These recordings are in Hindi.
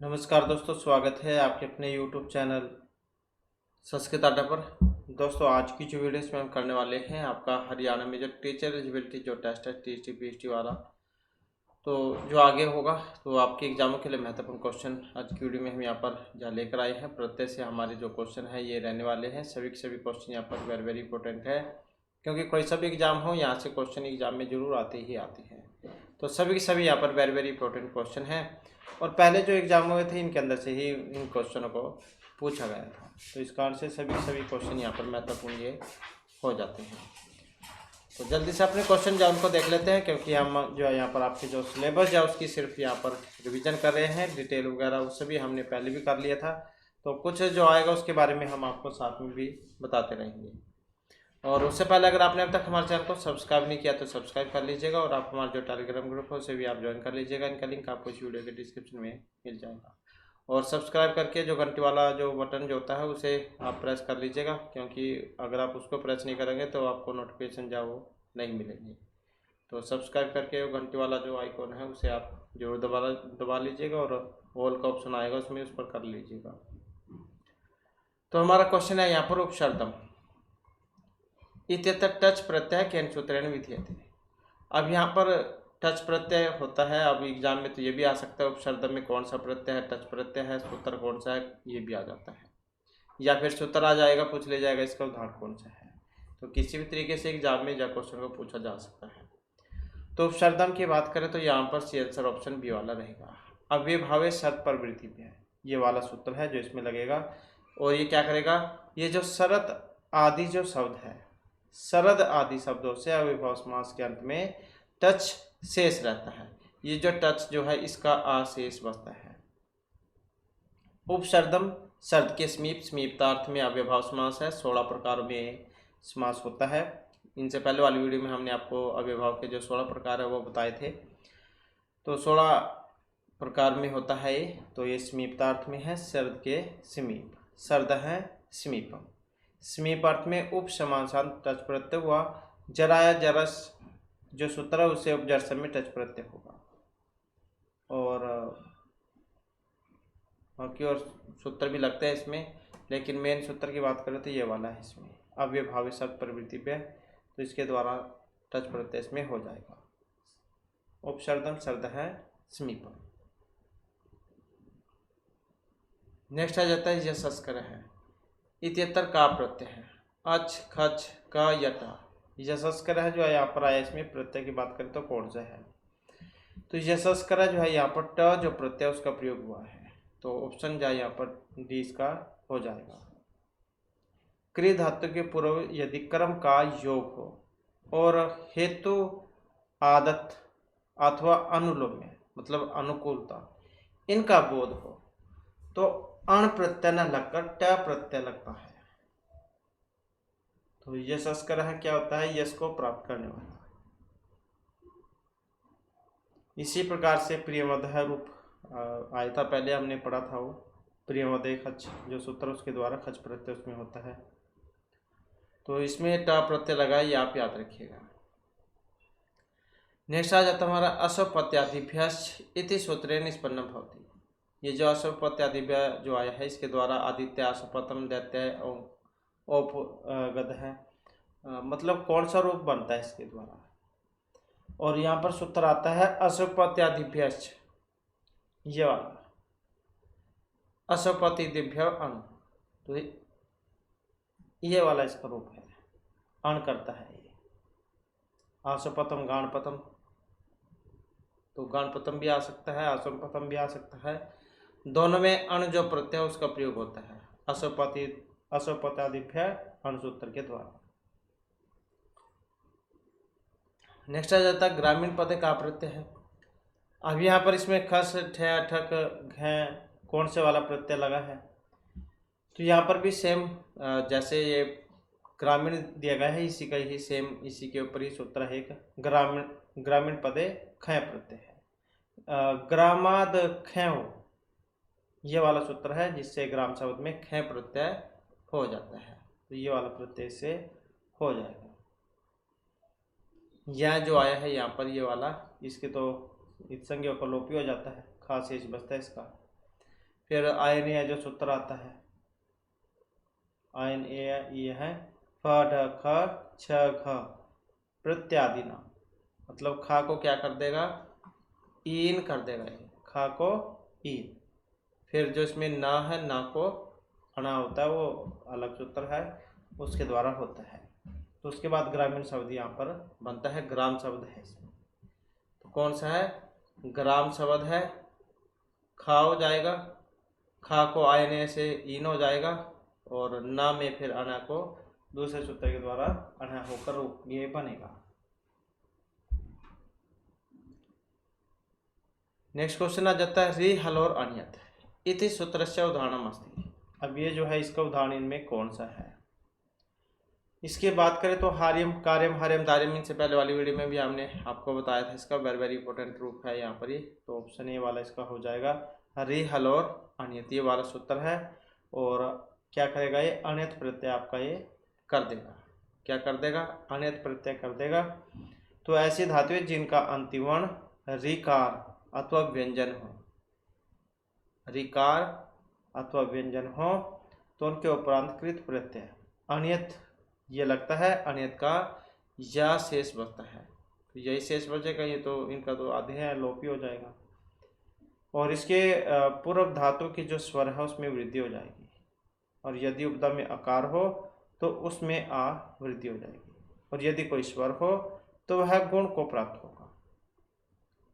नमस्कार दोस्तों, स्वागत है आपके अपने YouTube चैनल संस्कृत अड्डा पर। दोस्तों, आज की जो वीडियो इसमें हम करने वाले हैं आपका हरियाणा में जो टीचर एलिजिबिलिटी जो टेस्ट है टीएसटी पीएचटी वाला, तो जो आगे होगा तो आपके एग्जामों के लिए महत्वपूर्ण क्वेश्चन आज की वीडियो में हम यहाँ पर जहाँ लेकर आए हैं। प्रत्यय से हमारे जो क्वेश्चन है ये रहने वाले हैं। सभी के सभी क्वेश्चन यहाँ पर वेरी वेरी इंपॉर्टेंट है, क्योंकि कोई सा भी एग्जाम हो यहाँ से क्वेश्चन एग्जाम में जरूर आते ही आते हैं। तो सभी के सभी यहाँ पर वेरी वेरी इंपॉर्टेंट क्वेश्चन है और पहले जो एग्जाम हुए थे इनके अंदर से ही इन क्वेश्चनों को पूछा गया था। तो इस कारण से सभी क्वेश्चन यहाँ पर महत्वपूर्ण ये हो जाते हैं। तो जल्दी से अपने क्वेश्चन जो उनको देख लेते हैं, क्योंकि हम जो है यहाँ पर आपके जो सिलेबस है उसकी सिर्फ यहाँ पर रिवीजन कर रहे हैं। डिटेल वगैरह वो सभी हमने पहले भी कर लिया था, तो कुछ जो आएगा उसके बारे में हम आपको साथ में भी बताते रहेंगे। और उससे पहले अगर आपने अब तक हमारे चैनल को सब्सक्राइब नहीं किया तो सब्सक्राइब कर लीजिएगा, और आप हमारा जो टेलीग्राम ग्रुप है उसे भी आप ज्वाइन कर लीजिएगा। इनका लिंक आपको इस वीडियो के डिस्क्रिप्शन में मिल जाएगा। और सब्सक्राइब करके जो घंटी वाला जो बटन जो होता है उसे आप प्रेस कर लीजिएगा, क्योंकि अगर आप उसको प्रेस नहीं करेंगे तो आपको नोटिफिकेशन जो वो नहीं मिलेंगे। तो सब्सक्राइब करके वो घंटी वाला जो आइकॉन है उसे आप जरूर दबा लीजिएगा, और ऑल का ऑप्शन आएगा उसमें उस पर कर लीजिएगा। तो हमारा क्वेश्चन है यहाँ पर उपशब्दम इत्यत्र टच प्रत्यय केन सूत्रेण विधीयते। अब यहाँ पर टच प्रत्यय होता है। अब एग्जाम में तो ये भी आ सकता है उपसर्ग में कौन सा प्रत्यय है, टच प्रत्यय है, सूत्र कौन सा है, ये भी आ जाता है। या फिर सूत्र आ जाएगा, पूछ ले जाएगा इसका उदाहरण कौन सा है। तो किसी भी तरीके से एग्जाम में क्वेश्चन को पूछा जा सकता है। तो उपसर्गम की बात करें तो यहाँ पर सी आंसर ऑप्शन बी वाला रहेगा। अव्ययभावे शर्त प्रवृत्ति में है, ये वाला सूत्र है जो इसमें लगेगा। और ये क्या करेगा, ये जो शरत आदि जो शब्द है, शरद आदि शब्दों से अव्ययभाव समास के अंत में टच शेष रहता है। ये जो टच जो है इसका आशेष बचता है। उपसर्गम शब्द के समीप समीपतार्थ में अव्ययभाव समास है। 16 प्रकार में समास होता है। इनसे पहले वाली वीडियो में हमने आपको अव्ययभाव के जो 16 प्रकार है वो बताए थे। तो 16 प्रकार में होता है ये। तो ये समीपतार्थ में है, शब्द के समीप, शब्द है समीपम। समीप अर्थ में उप समासांत टच प्रत्यय हुआ। जराया जरस जो सूत्र है उसे उपजर्स में टच प्रत्यय होगा। और बाकी और सूत्र भी लगते हैं इसमें, लेकिन मेन सूत्र की बात करें तो ये वाला है इसमें अव्ययभावी शब्द प्रवृत्ति पे, तो इसके द्वारा टच प्रत्यय इसमें हो जाएगा। उपसर्गम शब्द है समीपम। नेक्स्ट आ जाता है यशस्कर है। इत्यत्र का प्रत्यय है, अच खच का यटा। यशस्कर है जो है यहाँ पर आया, इसमें प्रत्यय की बात करें तो कौन सा है। तो यशस्कर जो है यहाँ पर ट जो प्रत्यय उसका प्रयोग हुआ है, तो ऑप्शन जो है यहाँ पर डी इसका हो जाएगा। क्रिय धातु के पूर्व यदि कर्म का योग हो और हेतु आदत अथवा अनुलोम मतलब अनुकूलता इनका बोध हो तो अण प्रत्यय न लगकर ट प्रत्यय लगता है। तो यशस्कर है क्या होता है, यश को प्राप्त करने वाला। इसी प्रकार से प्रियमदह रूप आया था, पहले हमने पढ़ा था वो प्रियमदय खच जो सूत्र उसके द्वारा खच प्रत्यय उसमें होता है। तो इसमें ट प्रत्यय लगा, ये आप याद रखिएगा। नेक्स्ट आ जाता हमारा असपत्यादिभ्यश्च इति सूत्रेण निष्पन्न भवति। ये जो असपत्यादिभ्य जो आया है इसके द्वारा आदित्य असपतम दैत्य औपगद है, मतलब कौन सा रूप बनता है इसके द्वारा। और यहाँ पर सूत्र आता है असपत्यादिभ्यश्च, ये वाला असपतिदिभ्य अण, तो ये वाला इसका रूप है, अण करता है ये। आसपतम गाणपतम, तो गाणपतम भी आ सकता है, आसपतम भी आ सकता है। दोनों में अण जो प्रत्यय उसका प्रयोग होता है असपतादिभ्य अण सूत्र के द्वारा। नेक्स्ट आ जाता है ग्रामीण पद का प्रत्यय है। अब यहाँ पर इसमें खस ठय ठक घ कौन से वाला प्रत्यय लगा है, तो यहाँ पर भी सेम जैसे ये ग्रामीण दिया गया है इसी का ही सेम इसी के ऊपर ही सूत्र है एक ग्रामीण पदे ख प्रत्यय है। ग्रामाद ख ये वाला सूत्र है जिससे ग्राम शब्द में ख प्रत्यय हो जाता है, तो ये वाला प्रत्यय से हो जाएगा। यह जो आया है यहाँ पर ये वाला, इसके तो संज्ञा का लोप हो जाता है, खास शेष बचता है इसका। फिर आयन ए जो सूत्र आता है, आयन ए ये है फ ढ ख छ घ प्रत्यादि ना, मतलब खा को क्या कर देगा, ईन कर देगा, ये खा को ईन। फिर जो इसमें ना है, ना को अना होता है, वो अलग सूत्र है, उसके द्वारा होता है। तो उसके बाद ग्रामीण शब्द यहाँ पर बनता है, ग्राम शब्द है इसमें। तो कौन सा है, ग्राम शब्द है। खा हो जाएगा, खा को आयने से ईन हो जाएगा, और ना में फिर अना को दूसरे सूत्र के द्वारा अना होकर ये बनेगा। नेक्स्ट क्वेश्चन आ जाता है री हल और अन्यत इति सूत्रस्य उदाहरणम अस्ति। अब ये जो है इसका उदाहरण इनमें कौन सा है। इसकी बात करें तो हार्यम, कार्यम, हार्यम, दार्यम, इनसे पहले वाली वीडियो में भी हमने आपको बताया था, इसका वेरी वेरी इंपॉर्टेंट रूप है यहाँ पर ये। तो ऑप्शन ए वाला इसका हो जाएगा री हल और अन्यत, ये वाला सूत्र है। और क्या करेगा ये, अन्यत प्रत्यय आपका ये कर देगा। क्या कर देगा, अन्यत प्रत्यय कर देगा। तो ऐसी धातुएं जिनका अंतिम वर्ण ऋकार अथवा व्यंजन हो, ऋकार अथवा व्यंजन हो, तो उनके उपरांत कृत प्रत्यय अन्यत ये लगता है, अन्यत का या शेष बचता है। तो यही शेष बचेगा, ये तो इनका तो आधे है, लोपी हो जाएगा। और इसके पूर्व धातु की जो स्वर है उसमें वृद्धि हो जाएगी, और यदि उपदा में अकार हो तो उसमें आ वृद्धि हो जाएगी, और यदि कोई स्वर हो तो वह गुण को प्राप्त होगा।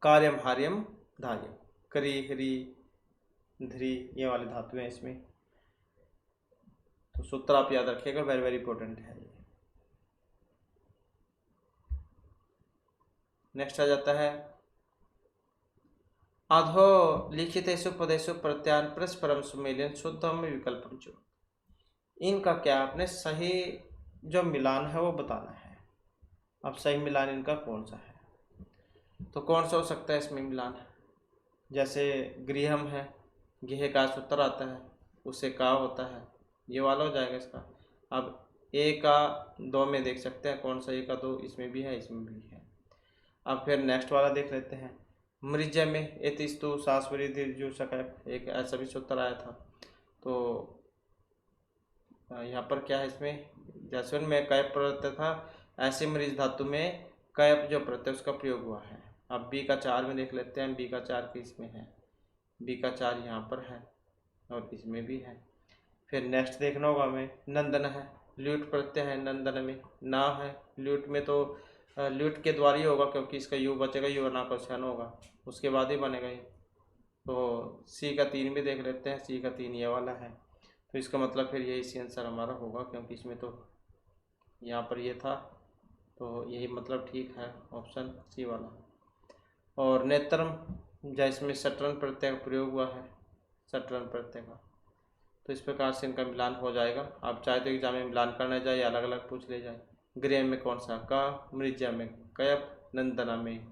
कार्यम, हार्यम, धार्यम, करी, हरी, ध्री, ये वाली धातु हैं इसमें। तो सूत्र आप याद रखिएगा, वेरी वेरी इंपॉर्टेंट है ये। नेक्स्ट आ जाता है अधो लिखितेषु पदेषु प्रत्यान परस्परम सुमेलिन शुद्धम विकल्पम चो। इनका क्या आपने सही जो मिलान है वो बताना है। अब सही मिलान इनका कौन सा है, तो कौन सा हो सकता है इसमें मिलान, जैसे गृहम है, गेह का सूत्र आता है, उससे का होता है, ये वाला हो जाएगा इसका। अब ए का दो में देख सकते हैं कौन सा, ए का दो इसमें भी है, इसमें भी है। अब फिर नेक्स्ट वाला देख लेते हैं, मृज में एतिस्तु सासवरी दीर्घ सकैप, एक ऐसा भी सूत्र आया था। तो यहाँ पर क्या है, इसमें जैसे उनमें कैप प्रत्यय था, ऐसे मृज धातु में कैप जो प्रत्यय उसका प्रयोग हुआ है। अब बी का 4 में देख लेते हैं, बी का 4 किसमें है, बी का 4 यहाँ पर है और इसमें भी है। फिर नेक्स्ट देखना होगा हमें, नंदन है, ल्यूट प्रत्यय है नंदन में, ना है ल्यूट में, तो ल्यूट के द्वारा ही होगा क्योंकि इसका यू बचेगा, यू ना क्वेश्चन होगा, उसके बाद ही बनेगा ये। तो सी का 3 भी देख लेते हैं, सी का 3 ये वाला है। तो इसका मतलब फिर यही सी आंसर हमारा होगा, क्योंकि इसमें तो यहाँ पर ये था, तो यही मतलब ठीक है, ऑप्शन सी वाला। और नेत्रम जिसमें शटरन प्रत्यय का प्रयोग हुआ है, शटरन प्रत्यय का, तो इस प्रकार से इनका मिलान हो जाएगा। आप चाहे तो एग्जाम में मिलान करना जाए, अलग अलग पूछ ले जाए। गृह में कौन सा, का, मृजा में कयप, नंदना में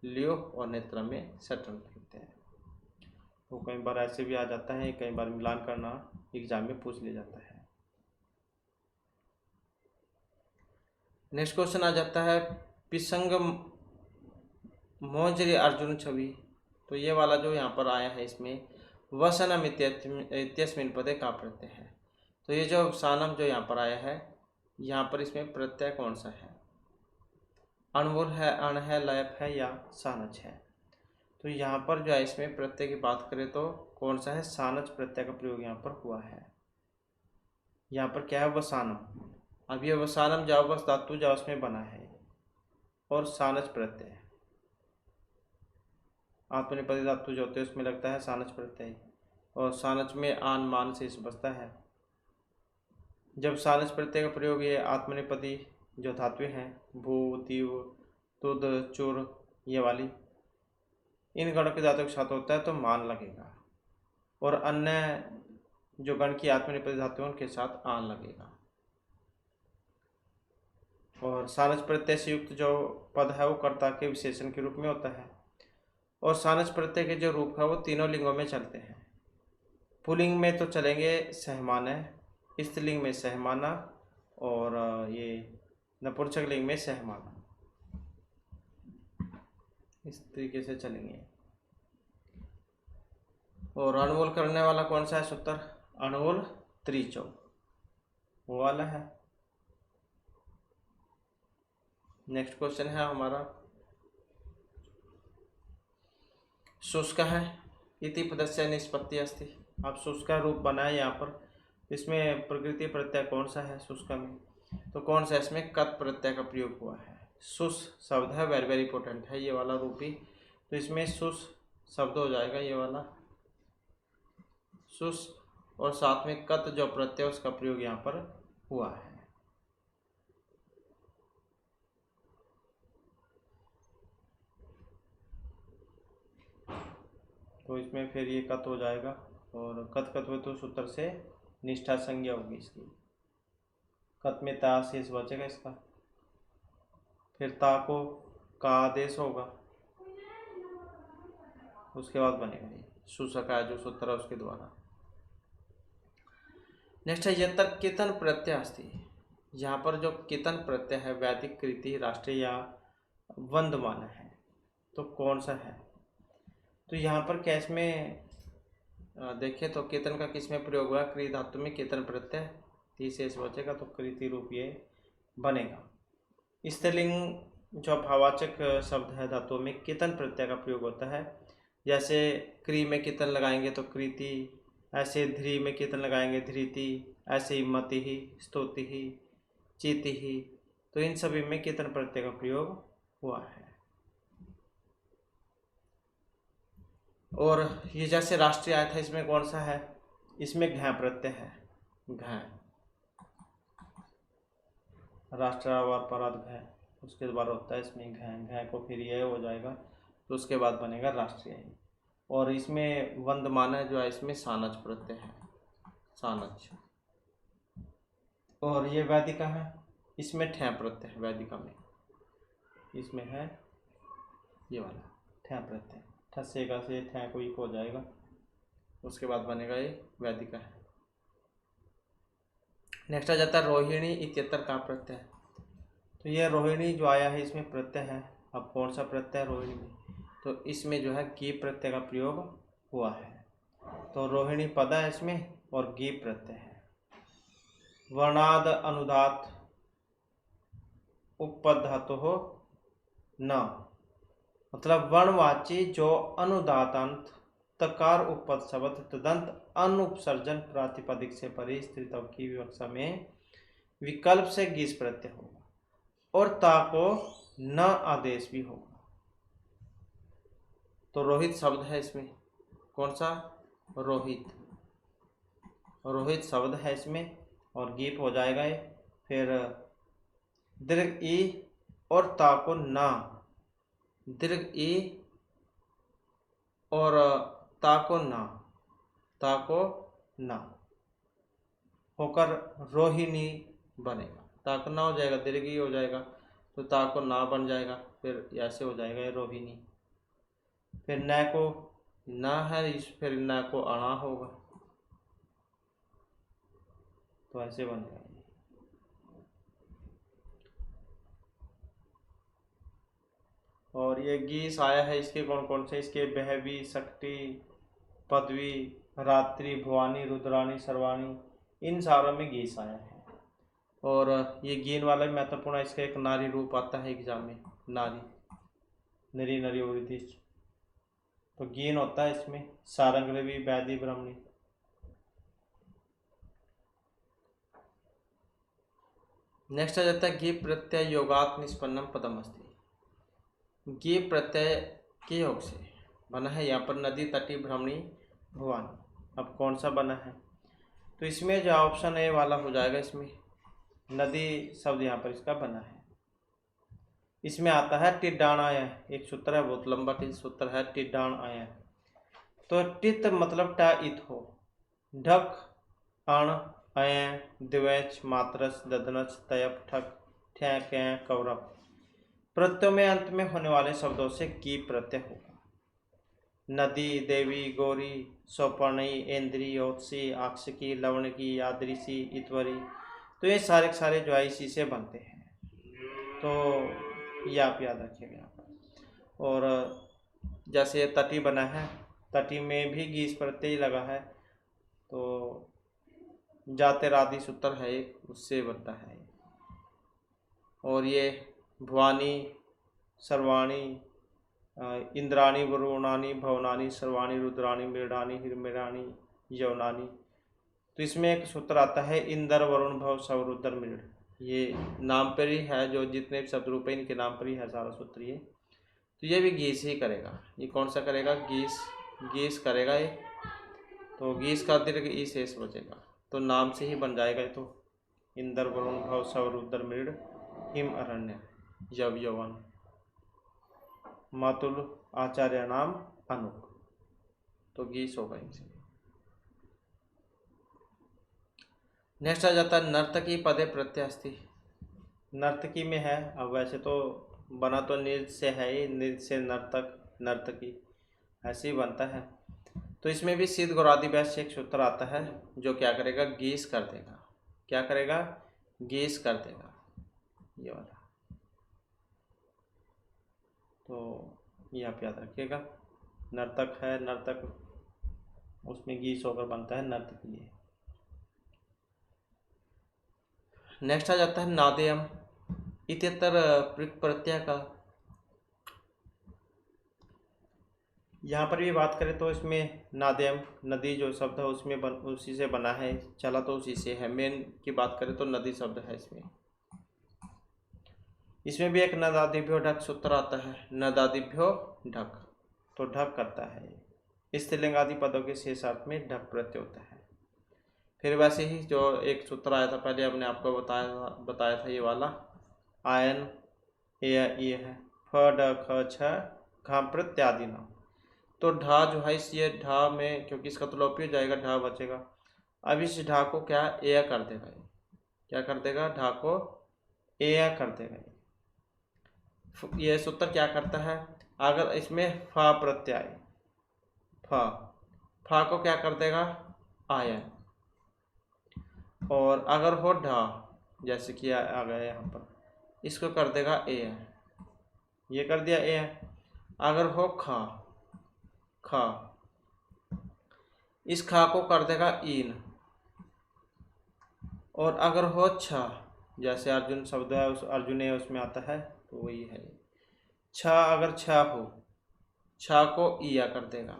लियो, और नेत्र में शटरन प्रत्यय है। तो कई बार ऐसे भी आ जाता है, कई बार मिलान करना एग्जाम में पूछ लिया जाता है। नेक्स्ट क्वेश्चन आ जाता है पिसंग मोजरी अर्जुन छवि। तो ये वाला जो यहाँ पर आया है, इसमें वसनम इत्यस्मिन पदे का प्रत्यय है। तो ये जो सानम जो यहाँ पर आया है, यहाँ पर इसमें प्रत्यय कौन सा है, अणमुल है, अण है, लयप है, या सानच है। तो यहाँ पर जो है इसमें प्रत्यय की बात करें तो कौन सा है, सानच प्रत्यय का प्रयोग यहाँ पर हुआ है। यहाँ पर क्या है, वसानम। अब ये वसानम जाओ बस धातु जाओ उसमें बना है, और सानच प्रत्यय आत्मनिपदी धातु जो होते हैं उसमें लगता है सानच प्रत्यय, और सानच में आन मान से बचता है। जब सानच प्रत्यय का प्रयोग ये आत्मनिपदी जो धातुएं हैं, भू, तीव, तुद, चुर, ये वाली, इन गणों की धातु के साथ होता है तो मान लगेगा, और अन्य जो गण की आत्मनिपदी धातु उनके साथ आन लगेगा। और सानच प्रत्यय से युक्त जो पद है वो कर्ता के विशेषण के रूप में होता है, और सानच प्रत्यय के जो रूप है वो तीनों लिंगों में चलते हैं। पुल्लिंग में तो चलेंगे सहमाना, स्त्रीलिंग में सहमाना, और ये नपुंसक लिंग में सहमाना, इस तरीके से चलेंगे। और अणुवल करने वाला कौन सा है सूत्र? अणुवल त्रिचौक, वो वाला है। नेक्स्ट क्वेश्चन है हमारा, शुष्क है इति पदस्य निष्पत्ति अस्ति। अब शुष्क रूप बना है यहाँ पर, इसमें प्रकृति प्रत्यय कौन सा है शुष्क में? तो कौन सा? इसमें कत प्रत्यय का प्रयोग हुआ है। शुष शब्द है, वेरी वेरी इंपॉर्टेंट है ये वाला रूप ही, तो इसमें शुष शब्द हो जाएगा ये वाला शुष, और साथ में कत जो प्रत्यय उसका प्रयोग यहाँ पर हुआ है। तो इसमें फिर ये कत हो जाएगा, और कत तो सूत्र से निष्ठा संज्ञा होगी इसकी, कत में ता शेष बचेगा इसका, फिर ता को का आदेश होगा, उसके बाद बनेगा ये सुसका जो सूत्र है उसके द्वारा। नेक्स्ट है यत्र केतन प्रत्यय अस्ति। यहाँ पर जो केतन प्रत्यय है वैदिक कृति राष्ट्रीय या वंदमान है, तो कौन सा है? तो यहाँ पर क्या इसमें देखें तो केतन का किस में प्रयोग हुआ? क्री धातु में केतन प्रत्यय ती शेष बचेगा, तो कृति रूप ये बनेगा। स्त्रीलिंग जो भाववाचक शब्द है धातुओं में केतन प्रत्यय का प्रयोग होता है, जैसे क्री में केतन लगाएंगे तो कृति, ऐसे ध्री में केतन लगाएंगे धृति, ऐसे ही मति ही, स्तुति ही, चिति ही, तो इन सभी में केतन प्रत्यय का प्रयोग हुआ है। और ये जैसे राष्ट्रीय आया था, इसमें कौन सा है? इसमें घ प्रत्यय है, घ राष्ट्रावार पराध घ, उसके द्वारा होता है इसमें घ को फिर यह हो जाएगा, तो उसके बाद बनेगा राष्ट्रीय। और इसमें वंदमान जो है इसमें सानच प्रत्यय है, सानच। और ये वैदिका है, इसमें ठै प्रत्यय है वैदिका में, इसमें है ये वाला ठै प्रत्यय, ठसे का से ठै को एक हो जाएगा, उसके बाद बनेगा ये वैदिका है। नेक्स्ट आ जाता है रोहिणी इत्यत्र का प्रत्यय। तो ये रोहिणी जो आया है इसमें प्रत्यय है, अब कौन सा प्रत्यय रोहिणी में? तो इसमें जो है की प्रत्यय का प्रयोग हुआ है, तो रोहिणी पद है इसमें और गी प्रत्यय है। वर्णाद अनुदात उपपद धातु हो न, मतलब वर्णवाची जो अनुदातांत तकार उपपद शब्द तदंत अनुपसर्जन प्रातिपदिक से परे स्त्रीत्व की विवक्षा में विकल्प से गीस प्रत्यय होगा, और ता को न आदेश भी होगा। तो रोहित शब्द है इसमें, कौन सा? रोहित, रोहित शब्द है इसमें, और गीप हो जाएगा ये, फिर दीर्घ ई और ता को ना, दीर्घ ई और ता को ना होकर रोहिणी बनेगा, ता को ना हो जाएगा, दीर्घ ई हो जाएगा, तो ता को ना बन जाएगा, फिर ऐसे हो जाएगा ये रोहिणी। फिर न को ना है, फिर न को अणा होगा, तो ऐसे बनेगा। और ये गीस आया है, इसके कौन कौन से? इसके बहवी, शक्ति, पदवी, रात्रि, भवानी, रुद्राणी, सर्वाणी, इन सारों में गीस आया है। और ये गीन वाला भी महत्वपूर्ण है, इसका एक नारी रूप आता है एग्जाम में, नारी, नरी नरी वृद्धि, तो गीन होता है इसमें, सारंगवी, वैदी, ब्राह्मणी। नेक्स्ट आ जाता है गी प्रत्यय योगात् निष्पन्नम पदम अस्ति। गी प्रत्यय के योग से बना है यहाँ पर नदी, तटी, ब्राह्मणी, भवानी। अब कौन सा बना है? तो इसमें जो ऑप्शन ए वाला हो जाएगा, इसमें नदी शब्द यहाँ पर इसका बना है। इसमें आता है टिड्डाण आया, एक सूत्र है बहुत लंबा सूत्र है, टिड्डाण आया। तो टित मतलब टा इत हो, ढक अण अय द्वेच मात्रस ददनच तयप ठक ठै कै कौरव। प्रत्ययों में अंत में होने वाले शब्दों से की प्रत्यय होगा। नदी, देवी, गौरी, सौपर्णी, इंद्री, ओत्सी, आक्षकी, लवणकी, यादृशी, इतवरी, तो ये सारे जो है इसी से बनते हैं, तो ये आप याद रखिएगा यहाँ पर। और जैसे ये तटी बना है, तटी में भी गीस प्रत्यय लगा है, तो जातिरादि सूत्र है एक, उससे बनता है। और ये भवानी, सर्वाणी, इंद्राणी, वरुणानी, भवनानी, सर्वाणी, रुद्राणी, मृडानी, हिरमृडानी, यवनानी। तो इसमें एक सूत्र आता है इंद्र, वरुण, भव, सव, रुद्र, मृड। ये नाम पर ही है, जो जितने भी शब्द रूप है इनके नाम पर ही है सारा सूत्र ये। तो ये भी गीस ही करेगा। ये कौन सा करेगा? गीस, गीस करेगा ये। तो गीस का दीर्घ ई शेष बचेगा, तो नाम से ही बन जाएगा। तो इंद्र, वरुण, भव, सव, रुद्र, मृड, हिम, अरण्य, यव, यवन, मातुल, आचार्य नाम, अनुक। तो गीस होगा इनसे। नेक्स्ट आ जाता है नर्तकी पदे प्रत्यस्ति। नर्तकी में है, अब वैसे तो बना तो नृत्य से है ही, नृत्य से नर्तक, नर्तकी ऐसे ही बनता है। तो इसमें भी सिद्ध गौरादि वैश्य एक सूत्र आता है जो क्या करेगा? गीस कर देगा। क्या करेगा? गीस कर देगा, ये वाला। तो ये आप याद रखिएगा। नर्तक है, नर्तक, उसमें गीस होकर बनता है नर्तकी। नेक्स्ट आ जाता है नादेयम इत्यतर प्रत्यय का। यहाँ पर भी बात करें तो इसमें नादेयम, नदी जो शब्द है उसमें उसी से बना है, चला तो उसी से है। मेन की बात करें तो नदी शब्द है इसमें। इसमें भी एक नदादिभ्यो ढक सूत्र आता है। नदादिभ्यो ढक, तो ढक करता है। स्त्रीलिंग आदि पदों के शेषार्थ में ढक प्रत्यय होता है। फिर वैसे ही जो एक सूत्र आया था पहले, हमने आपको बताया था ये वाला, आयन ये है, फ ड ख छ घाम प्रत्यादि नाम। तो ढा जो है, इस ये ढा में क्योंकि इसका तो लोप हो जाएगा, ढा बचेगा। अब इस ढा को क्या ए कर देगा? क्या कर देगा? ढा को ए कर देगा। ये सूत्र क्या करता है? अगर इसमें फा प्रत्यय, फा को क्या कर देगा? आयन। और अगर हो ढा, जैसे कि आ गया यहाँ पर, इसको कर देगा ए, ये कर दिया ए। अगर हो खा, खा, इस खा को कर देगा ईन। और अगर हो छ, जैसे अर्जुन शब्द है, उस अर्जुन है उसमें आता है, तो वही है। छ, अगर छ हो, छ को ईया कर देगा।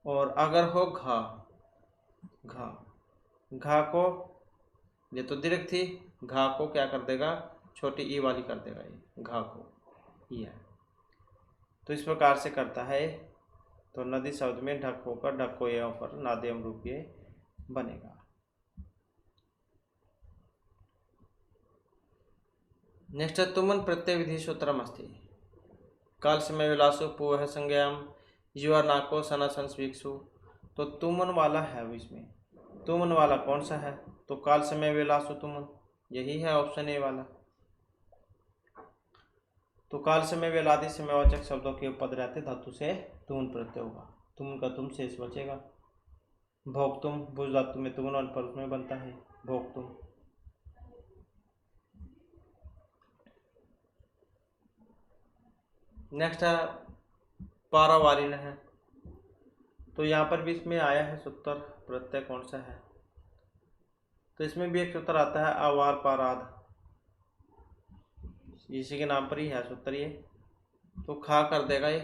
और अगर हो घा, घा, घा को, ये तो दीर्घ थी, घा को क्या कर देगा? छोटी ई वाली कर देगा, ये घा को ईया। तो इस प्रकार से करता है। तो नदी शब्द में ढक होकर ढक को ये पर नादेयम रूप ये बनेगा। नेक्स्ट है तुमन प्रत्यय विधि सूत्रम अस्ति। काल समय विलासो पूह संज्ञाम युवा नाको सनासन स्वीक्षु। तो तुमन वाला है, इसमें तुमन वाला कौन सा है? तो काल समय विलासो तुमन, यही है ऑप्शन ए वाला। तो काल समय वेलादि समयवाचक शब्दों के पद रहते धातु से तुमन प्रत्यय होगा। तुमन का तुम शेष बचेगा। भोक्तुम, भुज धातु में तुमन पर उसमें बनता है भोक्तुम। नेक्स्ट है पारावारिण है। तो यहाँ पर भी इसमें आया है सूत्र, प्रत्यय कौन सा है? तो इसमें भी एक सूत्र आता है आवार पाराध, इसी के नाम पर ही है सूत्र ये। तो खा कर देगा ये।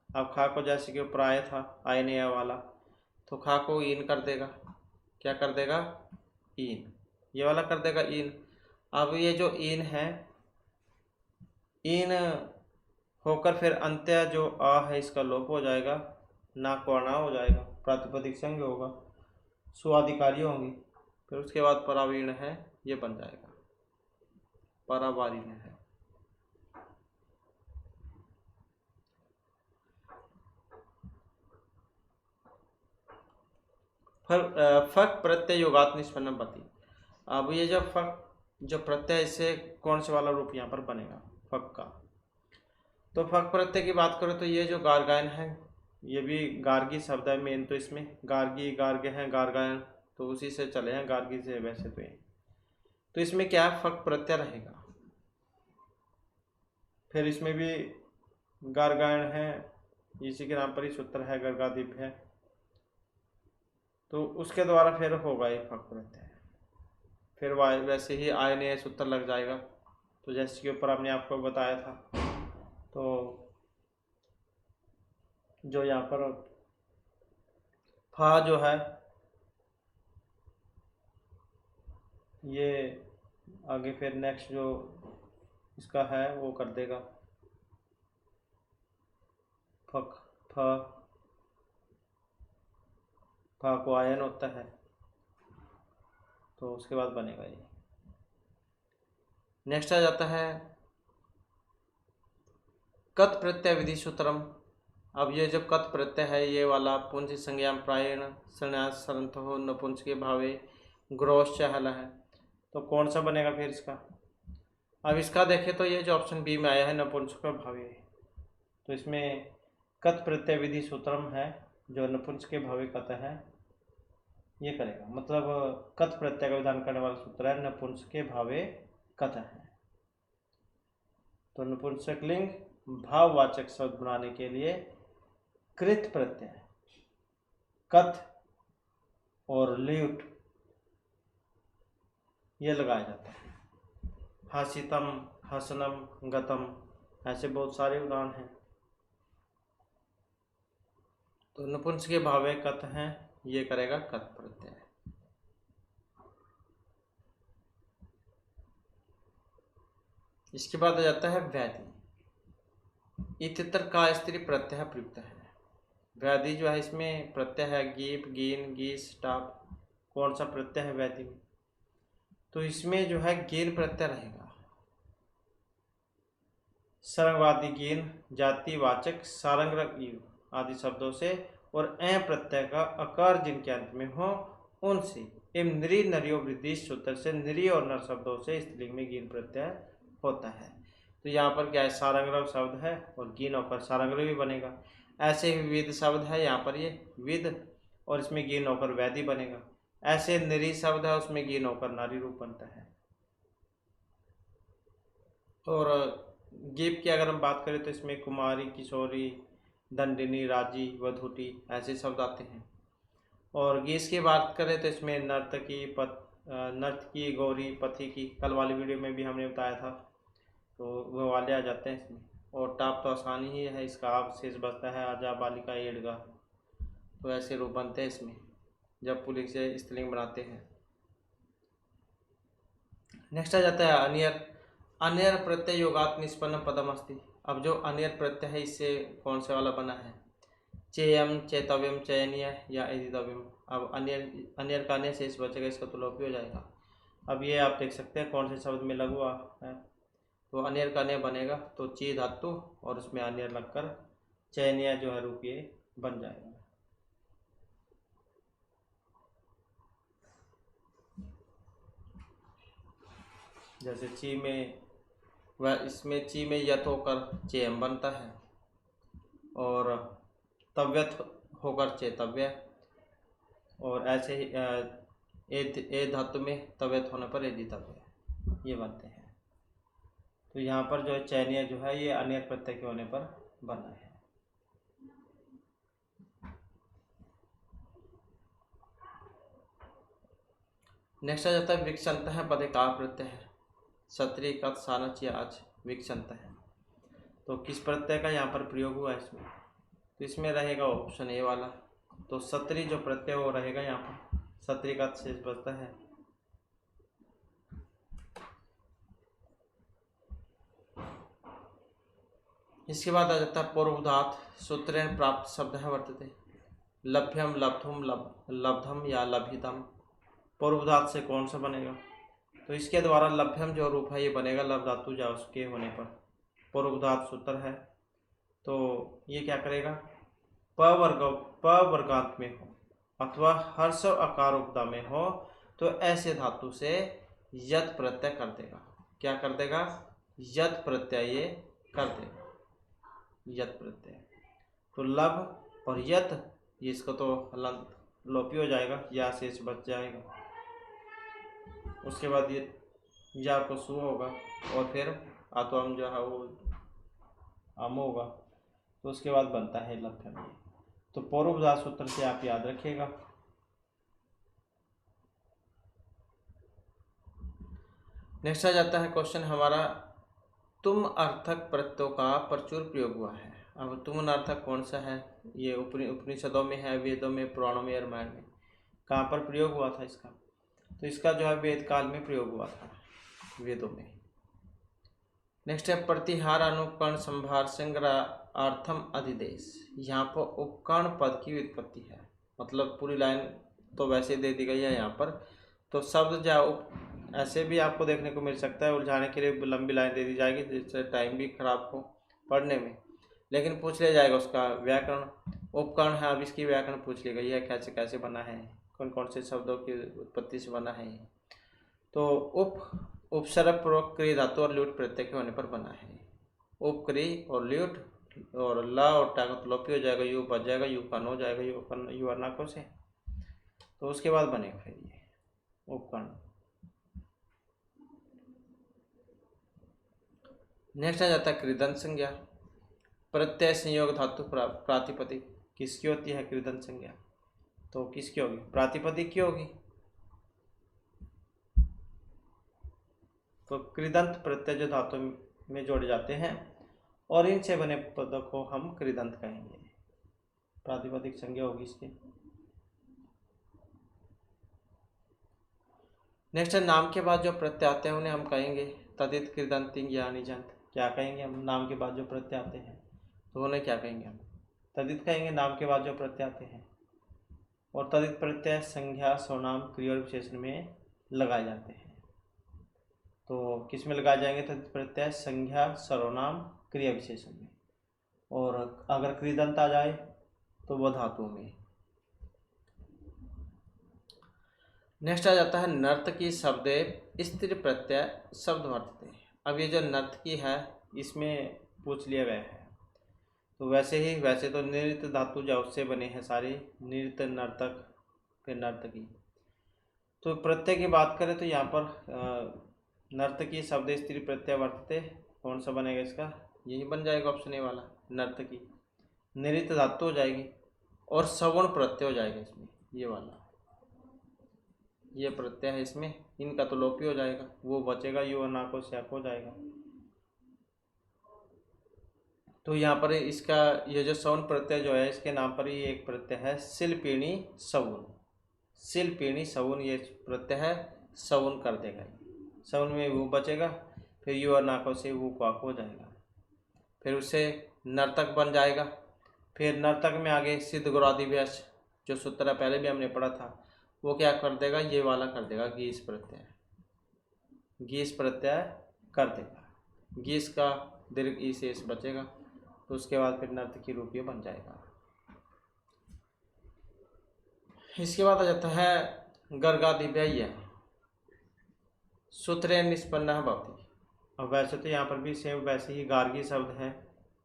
अब खा को जैसे कि प्राय था आयनिया वाला, तो खा को ईन कर देगा। क्या कर देगा? ईन, ये वाला कर देगा ईन। अब ये जो ईन है, ईन होकर फिर अंत्य जो आ है इसका लोप हो जाएगा, ना को अना हो जाएगा, प्रातिपदिक संज्ञा होगा, स्वाधिकारी होंगी। फिर उसके बाद परावीण है, ये बन जाएगा परावारीण है। फक प्रत्यय योगात निष्पन्नम पति। अब ये जब फक जो प्रत्यय, इससे कौन से वाला रूप यहाँ पर बनेगा? फक का। तो फक प्रत्यय की बात करो तो ये जो गार्गायन है, ये भी गार्गी शब्द है मेन। तो इसमें गार्गी, गार्गे हैं, गार्गायन, तो उसी से चले हैं गार्गी से वैसे तो ये। तो इसमें क्या है? फक प्रत्यय रहेगा। फिर इसमें भी गार्गायन है, इसी के नाम पर ही सूत्र है, गर्गादीप है। तो उसके द्वारा फिर होगा ये फक प्रत्यय, फिर वैसे ही आयनीय सूत्र लग जाएगा। तो जैसे कि ऊपर हमने आपको बताया था, तो जो यहाँ पर फा जो है ये आगे फिर नेक्स्ट जो इसका है वो कर देगा फक, फा को आयन होता है, तो उसके बाद बनेगा ये। नेक्स्ट आ जाता है कत प्रत्यय विधि सूत्रम। अब ये जो कत प्रत्यय है ये वाला पुंज संज्ञा प्रायण संन्यास सरंथ हो नपुंस के भावे ग्रोश चहल है। तो कौन सा बनेगा फिर इसका? अब इसका देखें तो ये जो ऑप्शन बी में आया है नपुंसक भावे, तो इसमें कत प्रत्यय विधि सूत्रम है, जो नपुंसक के भावे कत है ये करेगा। मतलब कत प्रत्यय का विधान करने वाला सूत्र है नपुंसक के भावे कत है। तो नपुंसक लिंग भाववाचक शब्द बनाने के लिए कृत प्रत्यय कत और ल्यूट ये लगाया जाता है। हसितम, हसनम, गतम, ऐसे बहुत सारे उदाहरण हैं। तो नपुंसक के भावे कत हैं, ये करेगा कत प्रत्यय। इसके बाद आ जाता है व्याधि। इतर का स्त्री प्रत्यय प्रयुक्त है। व्याधि जो है इसमें प्रत्यय है गीप, गीन, गीस, टाप। कौन सा प्रत्यय है व्याधि में? तो इसमें जो है गीन प्रत्यय रहेगा। सरंगवादी गीन जातिवाचक सारंग आदि शब्दों से और अ प्रत्यय का अकार जिनके अंत में हो उनसे एवं नरी नरियो वृद्धि सूत्र से नरी और नर शब्दों से स्त्रीलिंग में गीन प्रत्यय होता है। तो यहाँ पर क्या है, सारंगरव शब्द है और गीन होकर सारंगरव भी बनेगा। ऐसे ही विद शब्द है, यहाँ पर ये विद और इसमें गीन होकर वैधि बनेगा। ऐसे नरी शब्द है, उसमें गीन होकर नारी रूप बनता है। और गीप की अगर हम बात करें तो इसमें कुमारी, किशोरी, दंडिनी, राजी, वधूटी ऐसे शब्द आते हैं। और गीस की बात करें तो इसमें नर्तकी, नर्तकी, गौरी, पथी की कल वाली वीडियो में भी हमने बताया था, तो वो वाले आ जाते हैं इसमें। और टाप तो आसानी ही है, इसका आप शेष बचता है आजा, बालिका, एडगा। तो ऐसे रूप बनते हैं इसमें जब पुलिस से स्त्रीलिंग बनाते हैं। नेक्स्ट आ जाता है अनियर। अनियर प्रत्यय योगात निष्पन्न पदम अस्ति। अब जो अनियर प्रत्यय है इससे कौन से वाला बना है? चेयम, चेतव्यम, चयनीय या एदितव्यम। अब अनियर का अन्य शेष बचेगा, इसका तो लोप ही हो जाएगा। अब ये आप देख सकते हैं कौन से शब्द में लघु है। तो अनियर का अन्य बनेगा तो ची धातु और उसमें अनियर लगकर चयनीय जो है रूप ये बन जाएगा। जैसे ची में वह इसमें ची में यत होकर चेयम बनता है और तव्यत होकर चेतव्य, और ऐसे ही ए धातु में तव्यत होने पर एदितव्य ये बनते हैं। तो यहाँ पर जो है चयनीय जो है ये अनियर प्रत्यय के होने पर बना है। नेक्स्ट आ जाता है विक्षंत है पदे का प्रत्यय है। क्षत्रिय कथ सानच या आज विक्षंत है। तो किस प्रत्यय का यहाँ पर प्रयोग हुआ है इसमें? तो इसमें रहेगा ऑप्शन ए वाला। तो क्षत्रिय जो प्रत्यय वो रहेगा यहाँ पर, क्षत्रिय का शेष बचता है। इसके बाद आ जाता है पूर्वधात। सूत्र प्राप्त शब्द है वर्तते। लभ्यम, लब्धुम, लब्धम या लभितम। पूर्वधात से कौन सा बनेगा? तो इसके द्वारा लभ्यम जो रूप है ये बनेगा लभ धातु या उसके होने पर। पूर्वधात सूत्र है तो ये क्या करेगा, प वर्गांत में हो अथवा हर्ष अकार उपदा में हो तो ऐसे धातु से यत प्रत्यय कर देगा। क्या कर देगा? यत प्रत्यय ये कर देगा, यत प्रत्यय। तो लभ और यत इसको तो लोपी हो जाएगा, या शेष बच जाएगा। उसके बाद ये या को सु होगा और फिर आत्वम जो है वो आम होगा। तो उसके बाद बनता है लभ्यम। तो पूर्वधातु सूत्र से आप याद रखिएगा। नेक्स्ट आ जाता है क्वेश्चन हमारा, तुम अर्थक प्रत्ययों का प्रचुर प्रयोग हुआ है। अब तुम अर्थक कौन सा है? ये उपनिषदों में है, वेदों में, पुराणों में, रामायण में। कहाँ पर प्रयोग हुआ था इसका? तो इसका जो है वेद काल में प्रयोग हुआ था, वेदों में। नेक्स्ट है प्रतिहार अनुकरण संभार संग्रहार्थम अधिदेश। यहाँ पर उपकरण पद की व्युत्पत्ति है, मतलब पूरी लाइन तो वैसे दे दी गई है यहाँ पर, तो शब्द जाओ ऐसे भी आपको देखने को मिल सकता है। उलझाने के लिए लंबी लाइन दे दी जाएगी जिससे टाइम भी खराब हो पढ़ने में, लेकिन पूछ लिया जाएगा उसका व्याकरण। उपकरण है, अब इसकी व्याकरण पूछ ली गई है, कैसे कैसे बना है, कौन कौन से शब्दों की उत्पत्ति से बना है। तो उपसर्ग पूर्वक क्रिय धातु और ल्यूट प्रत्यय के होने पर बना है। उपक्रिय और ल्यूट और ला और टा तो लोपी हो जाएगा, यू बच जाएगा, यू कन हो जाएगा, यू अर्नाकों से। तो उसके बाद बनेगा फिर ये उपकरण। नेक्स्ट आ जाता है कृदंत संज्ञा। प्रत्यय संयोग धातु प्रातिपदिक किसकी होती है? कृदंत संज्ञा। तो किसकी होगी? प्रातिपदिक की होगी। तो कृदंत प्रत्यय जो धातु में जोड़े जाते हैं और इनसे बने पदों को हम कृदंत कहेंगे। प्रातिपदिक संज्ञा होगी इसकी। नेक्स्ट है नाम के बाद जो प्रत्यय आते हैं उन्हें हम कहेंगे तदित कृदंतिंग या निजंत। क्या कहेंगे हम? नाम के बाद जो प्रत्यय आते हैं तो उन्हें क्या कहेंगे हम? तदित कहेंगे, नाम के बाद जो प्रत्यय आते हैं। और तदित प्रत्यय संज्ञा सर्वनाम क्रिया और विशेषण में लगाए जाते हैं। तो किस में लगाए जाएंगे तदित प्रत्यय? संज्ञा सर्वनाम क्रिया विशेषण में। और अगर कृदंत आ जाए तो वह धातुओं में। नेक्स्ट आ जाता है नर्तकी शब्दे स्त्री प्रत्यय शब्द वर्तते। अब ये जो नर्तकी है इसमें पूछ लिया गया है। तो वैसे तो नृत्य धातु जो उससे बने हैं सारे, नृत्य, नर्तक, फिर नर्तकी। तो प्रत्यय की बात करें तो यहाँ पर नर्तकी शब्द स्त्री प्रत्यय वर्तते, कौन सा बनेगा इसका? यही बन जाएगा ऑप्शन ए वाला, नर्तकी। नृत्य धातु हो जाएगी और सवर्ण प्रत्यय हो जाएगा इसमें, ये वाला, ये प्रत्यय है इसमें, इनका तो लोपी हो जाएगा, वो बचेगा, यू नाको से हो जाएगा। तो यहाँ पर इसका ये जो सवर्ण प्रत्यय जो है इसके नाम पर ही एक प्रत्यय है शिल्पिणी सवुन। शिल्पिणी सवुन ये प्रत्यय है, सवुन कर देगा। सवुन में वो बचेगा, फिर यू और नाकों से वो क्वाक हो जाएगा, फिर उससे नर्तक बन जाएगा। फिर नर्तक में आगे सिद्ध गुरादिव्यास जो सूत्र पहले भी हमने पढ़ा था, वो क्या कर देगा? ये वाला कर देगा, गीस प्रत्यय, गीस प्रत्यय कर देगा। गीस का दीर्घ ई शेष बचेगा, तो उसके बाद फिर नर्तकी रूप ये बन जाएगा। इसके बाद आ जाता है गर्गादिव्यय सूत्रे निष्पन्न भवति। अब वैसे तो यहाँ पर भी सेम वैसे ही गार्गी शब्द है,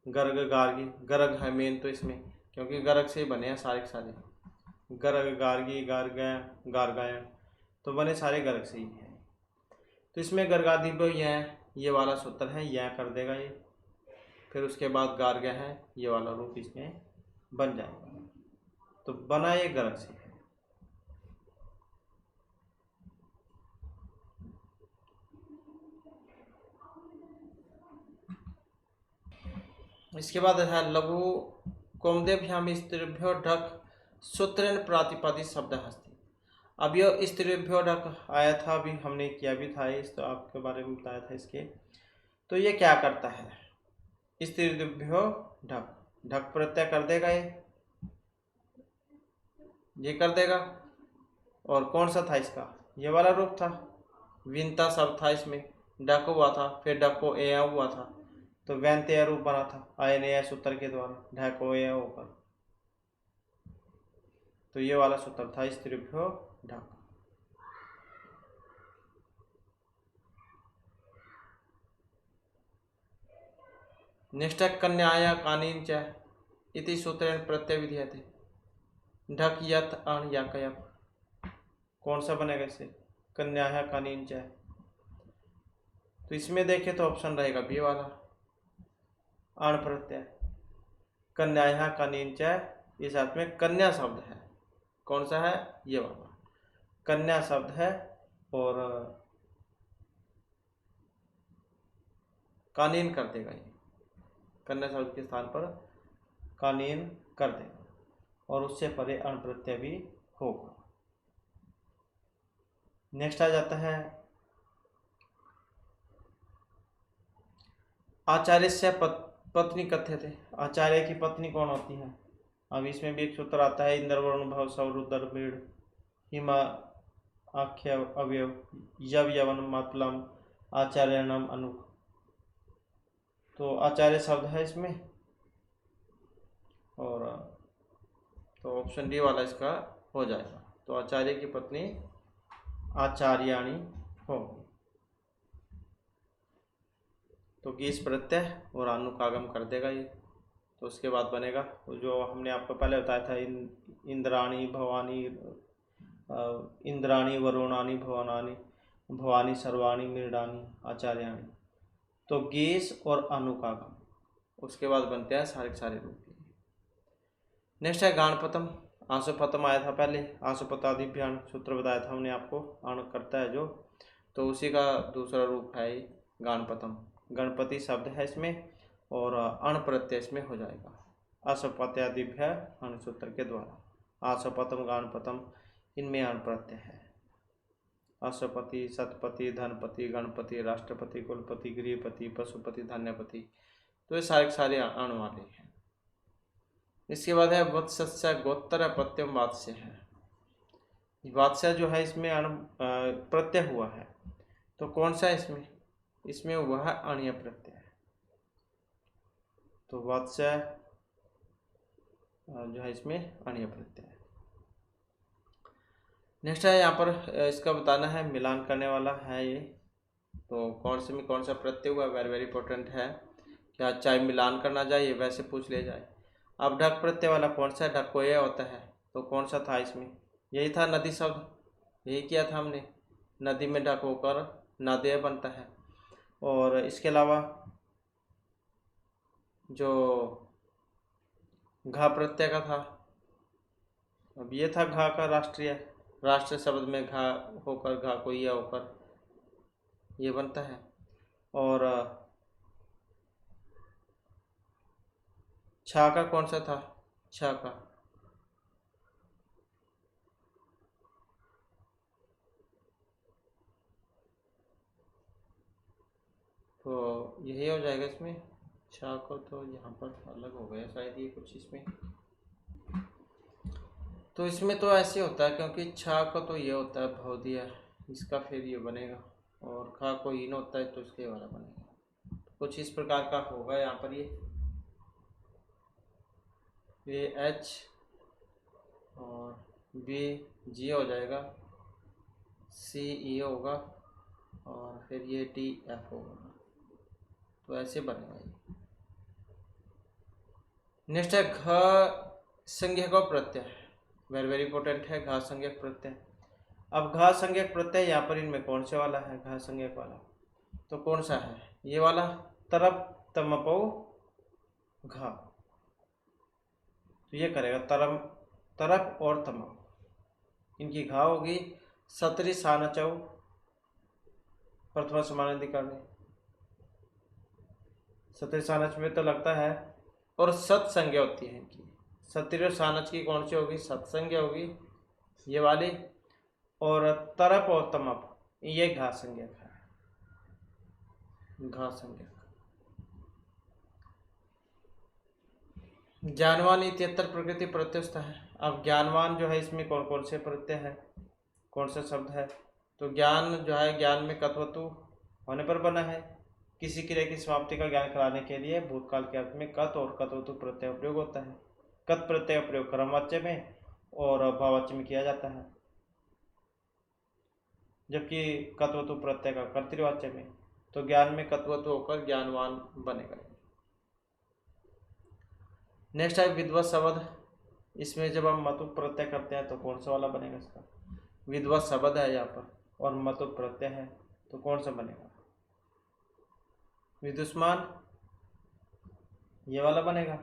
गर्ग गार्गी, गर्ग है मेन तो इसमें, क्योंकि गर्ग से बने हैं सारे के सारे, गर्ग गार्गी गार्ग गार्गायन, तो बने सारे गर्ग से ही हैं। तो इसमें गर्गादिव्य ये वाला सूत्र है, यह कर देगा ये, फिर उसके बाद गार्ग है, ये वाला रूप इसमें बन जाएगा। तो बना ये गर्ग से है। इसके बाद है लघु कौमदेभ्याम स्त्रीभ्यो ढक सूत्रेण प्रातिपदिक शब्द हस्ती। अब यह स्त्रीभ्यो ढक आया था, अभी हमने किया भी था इस, तो आपके बारे में बताया था इसके। तो ये क्या करता है? स्त्रीभ्यो ढक, ढक प्रत्यय कर देगा, ये कर देगा। और कौन सा था इसका? ये वाला रूप था, विनता शब्द था इसमें, डको हुआ था, फिर डको ए हुआ था, तो व्यंत्य रूप बना था आयनेय सूत्र के द्वारा, ढको ए होकर। तो ये वाला सूत्र था स्त्रीभ्यो ढक। नेक्स्ट है कन्याया कानीन च इति सूत्रेण प्रत्यय विधीयते। ढक यथ अण या कयप, कौन सा बनेगा इससे? कन्याया कानीन च। तो इसमें देखें तो ऑप्शन रहेगा बी वाला, अण प्रत्यय। कन्याया कनीन च, इस अर्थ में कन्या शब्द है। कौन सा है? ये वाला कन्या शब्द है। और कानीन कर देगा, ये कन्या शब्द के स्थान पर कानीन कर देगा, और उससे परे अण प्रत्यय भी होगा। नेक्स्ट आ जाता है आचार्य से पत्नी कथ्यते। आचार्य की पत्नी कौन होती है? अब इसमें भी एक सूत्र आता है, इंद्रवरुण भव सौरुद्र मृड हिमा आख्य अवयव यव यवन मतलम आचार्यणम अनु। तो आचार्य शब्द है इसमें, और तो ऑप्शन डी वाला इसका हो जाएगा। तो आचार्य की पत्नी आचार्याणी होगी। तो गीस प्रत्यय और अनुकागम कर देगा ये। तो उसके बाद बनेगा जो हमने आपको पहले बताया था, इंद्राणी भवानी, इंद्राणी वरुणानी भवानी, भवानी सर्वाणी मृडानी आचार्याणी। तो गीस और अनुकागम, उसके बाद बनते हैं सारे के सारे रूप। नेक्स्ट है गाणपतम। आशुपतम आया था पहले, आशुपतादिभ्यान सूत्र बताया था हमने आपको, अण करता है जो, तो उसी का दूसरा रूप है गाणपतम। गणपति शब्द है इसमें, और अण प्रत्यय इसमें हो जाएगा आशुपत्यादिभ्य अण सूत्र के द्वारा। आशुपतम गाणपतम, इनमें अण प्रत्यय है। अशुपति, शतपति, धनपति, गणपति, राष्ट्रपति, कुलपति, गृहपति, पशुपति, धन्यपति, तो ये सारे अण वाले हैं। इसके बाद है वत्स्य गोत्तर प्रत्यय वात्स्य है। वात्स्य जो है इसमें अण प्रत्यय हुआ है, तो कौन सा है इसमें? इसमें हुआ है अणीय प्रत्यय। तो वात्स्य जो है इसमें अणीय प्रत्यय है। नेक्स्ट है यहाँ पर इसका बताना है, मिलान करने वाला है ये। तो कौन से में कौन सा प्रत्यय हुआ, वेरी वेरी इंपॉर्टेंट है, क्या चाहे मिलान करना जाए वैसे पूछ लिया जाए। अब ढक प्रत्यय वाला कौन सा है? ढक को ये होता है, तो कौन सा था इसमें? यही था नदी शब्द, यही किया था हमने, नदी में ढक होकर नादेय बनता है। और इसके अलावा जो घा प्रत्यय का था, अब ये था घा का राष्ट्रीय, राष्ट्र शब्द में घा होकर, घा को या होकर ये बनता है। और छा का कौन सा था? छा का तो यही हो जाएगा इसमें। छा को तो यहाँ पर अलग हो गया शायद ये कुछ इसमें, तो इसमें तो ऐसे होता है, क्योंकि छा को तो ये होता है भव दिया, इसका फिर ये बनेगा, और खा को हीन होता है तो इसके वाला बनेगा। कुछ इस प्रकार का होगा यहाँ पर, ये एच और बी जी हो जाएगा, सी ई होगा, और फिर ये टी एफ होगा, तो ऐसे बनेगा ये। नेक्स्ट है घ संज्ञक प्रत्यय, वेरी वेरी इंपॉर्टेंट है घा संज्ञक प्रत्यय। अब घा संज्ञक प्रत्यय यहाँ पर इनमें कौन से वाला है? घा संज्ञक वाला तो कौन सा है? ये वाला, तरप तमपो घा, तो ये करेगा तरम, तरप और तमप, इनकी घा होगी सतरी सानचौ प्रथमा समानाधिकरण। सतरी सानच में तो लगता है, और सत्संज्ञा होती है इनकी। सतरी और सानच की कौन सी होगी? सत्संज्ञा होगी ये वाली, और तरप और तमप ये घा संज्ञक है, घा संज्ञक। ज्ञानवान इत्यत्र प्रकृति प्रत्यस्त है। अब ज्ञानवान जो है इसमें कौन कौन से प्रत्यय है, कौन सा शब्द है? तो ज्ञान जो है, ज्ञान में कत्वतु होने पर बना है। किसी क्रिया की समाप्ति का ज्ञान कराने के लिए भूतकाल के अर्थ में कत और कत्वतु प्रत्यय प्रयोग होता है। कत प्रत्यय प्रयोग क्रमवाच्य में और भाववाच्य में किया जाता है, जबकि कत्वतु प्रत्यय का कर्तृवाच्य में। तो ज्ञान में कत्वतु होकर ज्ञानवान बनेगा। नेक्स्ट है विद्वत शब्द। इसमें जब हम मतु प्रत्यय करते हैं तो कौन सा वाला बनेगा? इसका विद्वत शब्द है यहाँ पर, और मतु प्रत्यय है, तो कौन सा बनेगा? विदुष्मान ये वाला बनेगा।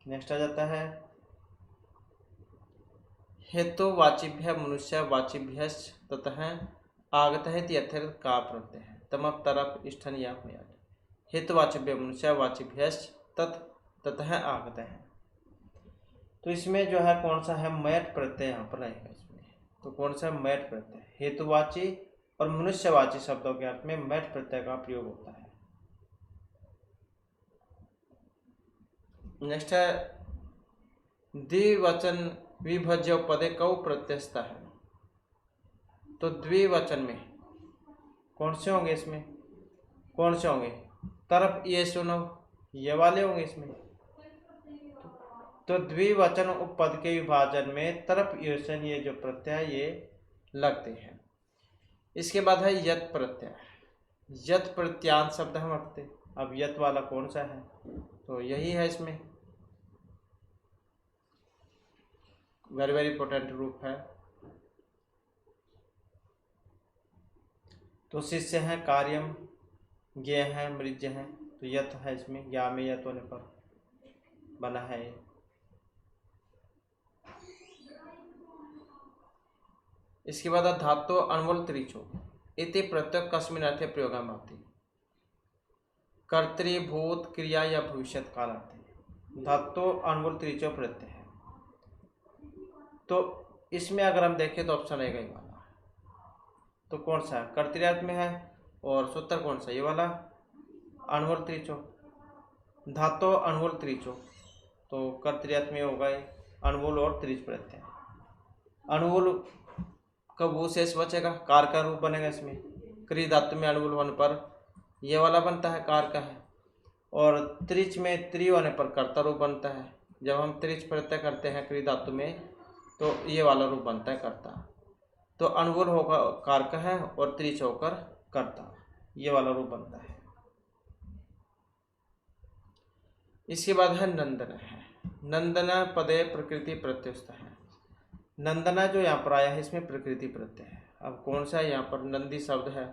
नेक्स्ट आ जाता है हेतुवाचिभ्य मनुष्यवाचिभ्य ततः आगत है यथर का प्रत्यय है तमक तरफ स्थन या हेतुवाचिभ्य मनुष्यवाचिभ्य ततः आगत है। तो इसमें जो है कौन सा है मयट प्रत्यय यहाँ पर रहेगा इसमें। तो कौन सा मयट प्रत्यय, हेतुवाची और मनुष्यवाची शब्दों के अर्थ में मयट प्रत्यय का प्रयोग होता है। नेक्स्ट है द्विवचन विभज्य पदे कौ प्रत्ययस्था है। तो द्विवचन में कौन से होंगे, इसमें कौन से होंगे, तरफ ये सुनो ये वाले होंगे इसमें। तो द्विवचन उपपद के विभाजन में तरफ योजन ये जो प्रत्यय ये लगते हैं। इसके बाद है यत प्रत्यय, यत प्रत्यांत शब्द हम रखते। अब यत वाला कौन सा है, तो यही है इसमें वेरी वेरी इंपॉर्टेंट रूप है। तो शिष्य है, कार्यम, ज्ञ है, मृज है। तो यत है इसमें, ज्ञा में यत होने पर बना है। इसके बाद धातु अनवल त्रिचो इति प्रत्यय कस्मिन अर्थे प्रयोगम आती। कर्तृभूत क्रिया या भविष्यत काल आते। धातु अनवल त्रिचो प्रत्यय है। तो इसमें अगर हम देखें तो ऑप्शन रहेगा ये वाला। तो कौन सा है, कर्तृर्थ में है, और सूत्र कौन सा, ये वाला अनवल त्रिचो। धातु अनवल त्रिचो, तो कर्तृर्थ में होगा ये अनवल और त्रिच प्रत्यय। अनवल का वो शेष बचेगा, कार का रूप बनेगा इसमें। क्री धातु में अनवल होने पर ये वाला बनता है, कार का है। और त्रिच में त्रि होने पर कर्ता रूप बनता है। जब हम त्रिच प्रत्यय करते हैं क्री धातु में तो ये वाला रूप बनता है कर्ता। तो अनवल होगा कार का है और त्रिच होकर कर्ता, ये वाला रूप बनता है। इसके बाद है नंदन है। नंदना पदे प्रकृति प्रत्यस्त है। नंदना जो यहाँ पर आया है इसमें प्रकृति प्रत्यय है। अब कौन सा है, यहाँ पर नंदी शब्द है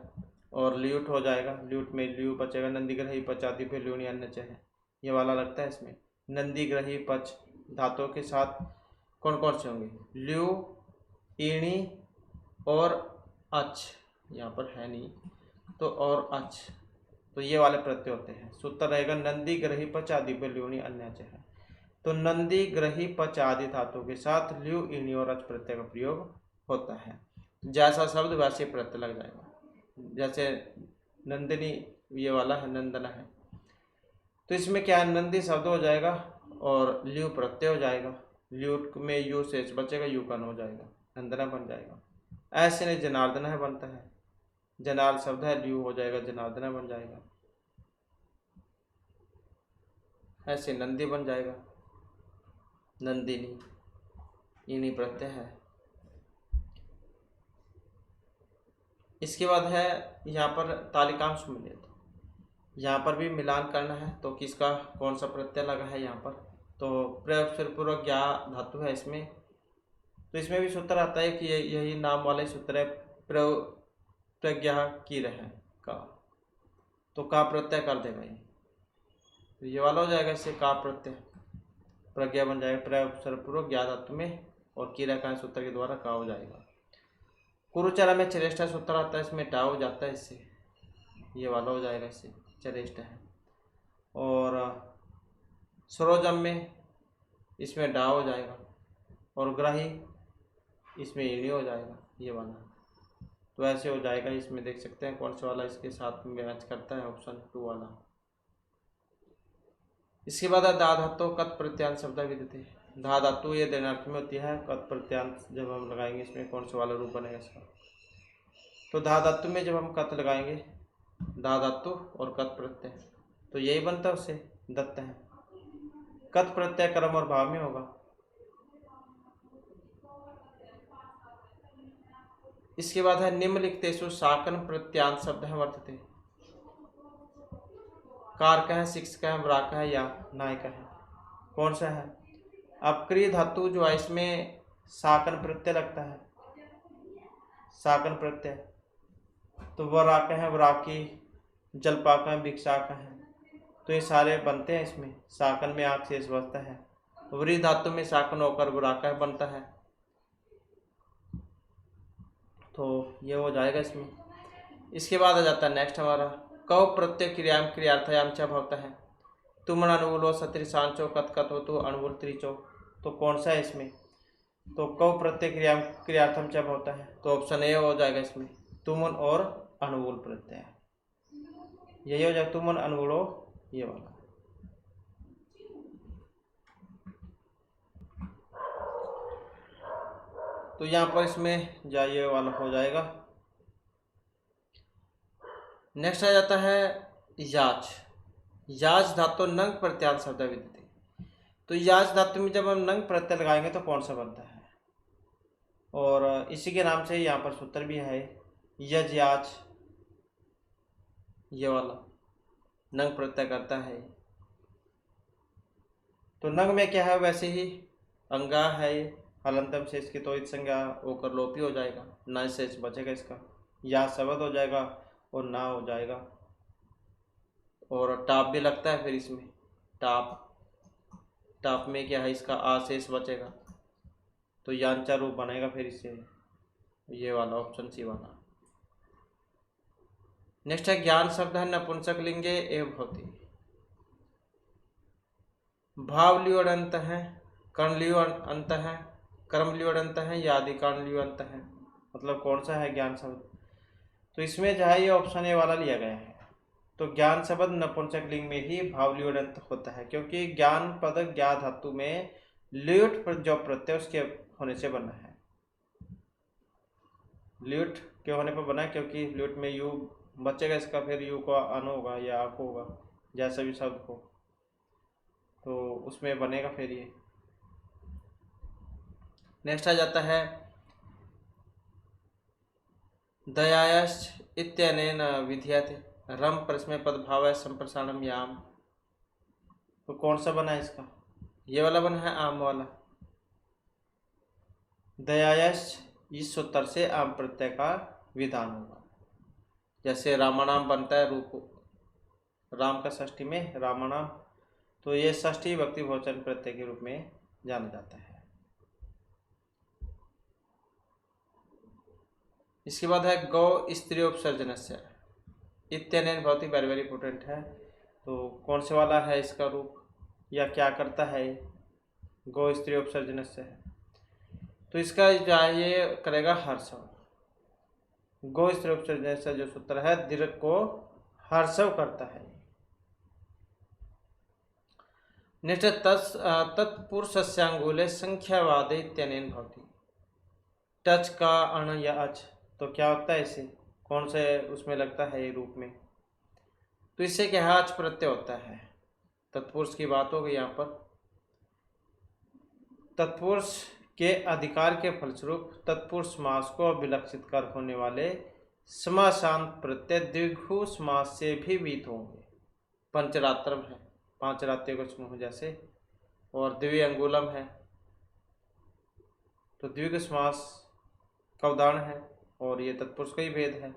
और ल्यूट हो जाएगा, ल्यूट में ल्यू बचेगा। नंदी ग्रही पच आदि पे ल्यूणी अन्य है, ये वाला लगता है इसमें। नंदी ग्रही पच धातुओं के साथ कौन कौन से होंगे, ल्यू, ईणी और अच, यहाँ पर है नहीं तो और अच, तो ये वाले प्रत्यय होते हैं। सूत्र रहेगा नंदी ग्रही पच आदि पे ल्यूणी अन्य है। तो नंदी ग्रही पच आदि धातु के साथ ल्यू, ईणी और अच प्रत्यय का प्रयोग होता है। जैसा शब्द वैसे प्रत्यय लग जाएगा। जैसे नंदिनी ये वाला है, नंदना है, तो इसमें क्या है, नंदी शब्द हो जाएगा और ल्यू प्रत्यय हो जाएगा। ल्यू में यू शेष बचेगा, यू कन हो जाएगा, नंदना बन जाएगा। ऐसे नहीं जनार्दन है बनता है, जनार शब्द है, ल्यू हो जाएगा, जनार्दना बन जाएगा। ऐसे नंदी बन जाएगा, नंदिनी, इन्हीं प्रत्यय है। इसके बाद है यहाँ पर तालिकांश मिलित, यहाँ पर भी मिलान करना है। तो किसका कौन सा प्रत्यय लगा है यहाँ पर, तो प्रयोगपूर्वक ज्ञा धातु है इसमें। तो इसमें भी सूत्र आता है कि यही नाम वाले सूत्र है, प्रज्ञा की रहे का, तो का प्रत्यय कर देगा ये, तो ये वाला हो जाएगा इससे का प्रत्यय, प्रज्ञा बन जाएगा प्रयोगपूर्वक ज्ञा धातु में, और की रखा सूत्र के द्वारा का हो जाएगा। कुरुचरा में चरेष्टा सूत्र आता है, इसमें टा हो जाता है, इससे ये वाला हो जाएगा, इससे चरेष्टा है। और सरोजम में इसमें डा हो जाएगा, और ग्राही इसमें ईणी हो जाएगा, ये वाला। तो ऐसे हो जाएगा। इसमें देख सकते हैं कौन सा वाला इसके साथ में मैच करता है, ऑप्शन 2 वाला। इसके बाद धा धातु कत प्रत्यांत शब्द भी देते हैं। धा धातु ये देनार्थ में होती है, कत प्रत्यांत जब हम लगाएंगे इसमें कौन सा वाला रूप बनेगा इसका। तो धा धातु में जब हम कत लगाएंगे, धा धातु और कत प्रत्यय, तो यही बनता है, उससे दत्त है। कत प्रत्यय कर्म और भाव में होगा। इसके बाद है निम्नलिखितेषु शाकन प्रत्यांत शब्द है वर्तते। कार का है, शिक्ष का है, व्राक का है या नाय का है, कौन सा है। अब क्रिय धातु जो है इसमें शाकन प्रत्यय लगता है, शाकन प्रत्यय। तो व्राक है, व्राकी, जलपाक है, भिक्षा का है, तो ये सारे बनते हैं इसमें। शाकन में आंख शेष बचता है, व्री धातु में शाकन होकर बुराका बनता है। तो ये हो जाएगा इसमें। इसके बाद आ जाता है नेक्स्ट हमारा कौ प्रत्यय क्रियाम क्रियार्थयाम च भवता है। तुम अनुकूलो सत्रिशांचो कत हो तो अनुकूल त्रिचो। तो कौन सा है इसमें? तो कौ प्रत्यय क्रियाम क्रियार्थम च भवता है। तो ऑप्शन ए हो जाएगा इसमें, तुमन और अनुकूल प्रत्यय। यही हो जाएगा तुमन अनुकूलो, ये वाला। तो यहाँ पर इसमें ये वाला हो जाएगा। नेक्स्ट आ जाता है याच। याच धातु नंग प्रत्यान शब्द विदित। तो याच धातु में जब हम नंग प्रत्यय लगाएंगे तो कौन सा बनता है? और इसी के नाम से यहाँ पर सूत्र भी है, यज याच, ये वाला नंग प्रत्यय करता है। तो नंग में क्या है? वैसे ही अंगा है, हलंतम से इसकी तो संज्ञा होकर लोपी हो जाएगा, न से बचेगा इसका, या शब्द हो जाएगा और ना हो जाएगा। और टाप भी लगता है फिर इसमें, टाप। टाप में क्या है? इसका आशेष बचेगा, तो यांचा रूप बनेगा फिर इससे, ये वाला ऑप्शन सी वाला। नेक्स्ट है ज्ञान शब्द है नपुंसक लिंगे एवं भवति। भाव लियोड़ अंत है, कर्ण लियोड़ अंत है, कर्म लियोड़ अंत है या आदि कारण लियोड़ अंत है। मतलब कौन सा है ज्ञान शब्द? तो इसमें जो है ये ऑप्शन ए वाला लिया गया है। तो ज्ञान शब्द नपुंसक लिंग में ही भाव लियोड़ अंत होता है, क्योंकि ज्ञान पद ज्ञा धातु में ल्यूट जो प्रत्यय उसके होने से बना है। ल्यूट के होने पर बना है, क्योंकि ल्यूट में यू बचेगा इसका, फिर यू को अन होगा या आक होगा, जैसा भी शब्द को, तो उसमें बनेगा फिर ये। नेक्स्ट आ जाता है दयायश्च इत्यनेन विधीयते रम परस्मै पद भाव संप्रसारणम याम। तो कौन सा बना है इसका? ये वाला बना है, आम वाला। दयायश्च इस सूत्र से आम प्रत्यय का विधान होगा। जैसे रामानाम बनता है रूप, राम का षष्ठी में रामानाम, तो ये षष्ठी भक्ति बहुवचन प्रत्यय के रूप में जाना जाता है। इसके बाद है गौ स्त्री उपसर्जनस्य इत्यनेन भवति, वेरी वेरी इंपोर्टेंट है। तो कौन से वाला है इसका रूप या क्या करता है? गौ स्त्री उपसर्जनस्य है, तो इसका ये करेगा हर्षव। गो स्त्री उपसर्जनस्य जो सूत्र है दीर्घ को हर्षव करता है। नेक्स्ट तत्पुरुषस्यांगुले संख्यावादे इत्यनेन भवति। टच का अण या अच, तो क्या होता है इसे? कौन से उसमें लगता है ये रूप में? तो इससे क्या है? अच प्रत्यय होता है। तत्पुरुष की बात हो गई यहाँ पर। तत्पुरुष के अधिकार के फलस्वरूप तत्पुरुष समास को विलक्षित कर होने वाले समासांत प्रत्यय द्विगु समास से भी वीत होंगे। पंचरात्रम है, पांच रात्रियों का समूह जैसे, और द्विअंगुलम है, तो द्विगु समास का उदाहरण है, और ये तत्पुरुष का ही भेद है।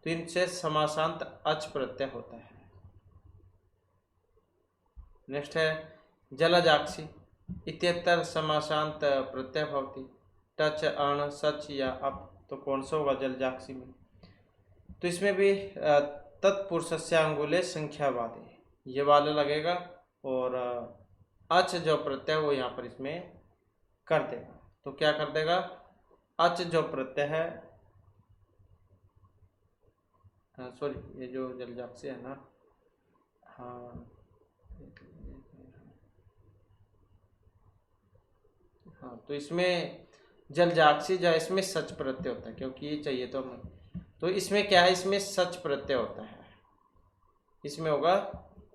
तो इनसे समासांत अच प्रत्यय होता है। नेक्स्ट है जलजाक्षी इत्येतर समासांत प्रत्यय भवति। टच अण सच या अप, तो कौन सा होगा जलजाक्षी में? तो इसमें भी तत्पुरुषस्यांगुले संख्यावादे ये वाला लगेगा, और अच जो प्रत्यय वो यहाँ पर इसमें कर देगा। तो क्या कर देगा? अच जो प्रत्यय है, सॉरी ये जो जलजाक्षी है ना, हाँ हाँ, तो इसमें जलजाक्षी जो है इसमें सच प्रत्यय होता है, क्योंकि ये चाहिए तो हमें। तो इसमें क्या है? इसमें सच प्रत्यय होता है, इसमें होगा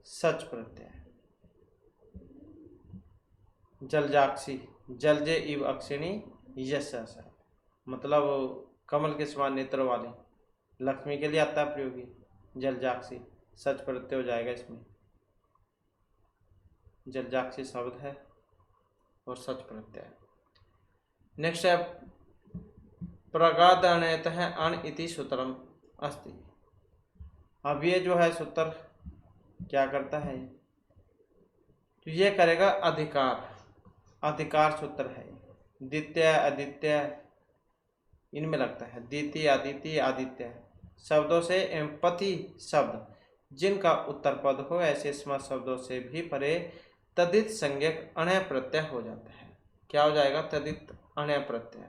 सच प्रत्यय। जलजाक्षी जलजे इव अक्षिणी यश, मतलब कमल के समान नेत्र वाली, लक्ष्मी के लिए आता है प्रयोगी। जलजाक्षी सच प्रत्यय हो जाएगा इसमें। जलजाक्षी शब्द है और सच प्रत्यय। नेक्स्ट है प्रगादणयत है अण इति सूत्रम अस्ति। अब ये जो है सूत्र क्या करता है? तो ये करेगा अधिकार, अधिकार सूत्र है। द्वितीय आदित्य इनमें लगता है। द्वितीय अदिति आदित्य शब्दों से एवं पति शब्द जिनका उत्तर पद हो ऐसे समस्त शब्दों से भी परे तदित संज्ञक अण्य प्रत्यय हो जाता है। क्या हो जाएगा? तदित अण्य प्रत्यय।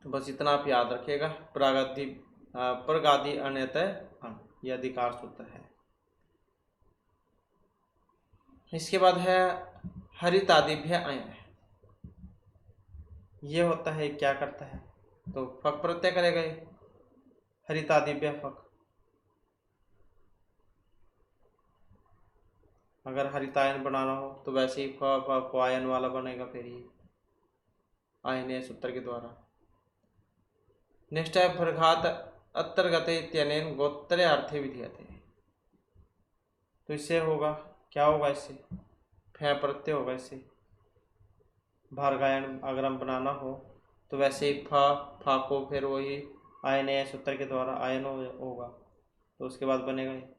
तो बस इतना आप याद रखिएगा। प्रगादि अण्यतः अण, ये अधिकार सूत्र है। इसके बाद है हरितादिभ्य अय। ये होता है, क्या करता है? तो फक प्रत्यय करेगा ये। हरितादिभ्य फक। अगर हरितायन बनाना हो तो वैसे ही आयन वाला बनेगा, फिर ये आयनीय सूत्र के द्वारा। नेक्स्ट है भरघात अन्तर्गते इत्यनेन गोत्तरे अर्थे विधीयते। तो इससे होगा, क्या होगा? इससे फै प्रत्यय होगा। इससे भार्गायन अगर हम बनाना हो तो वैसे ही फा को फिर वही आयनीय सूत्र के द्वारा आयन होगा, तो उसके बाद बनेगा ये।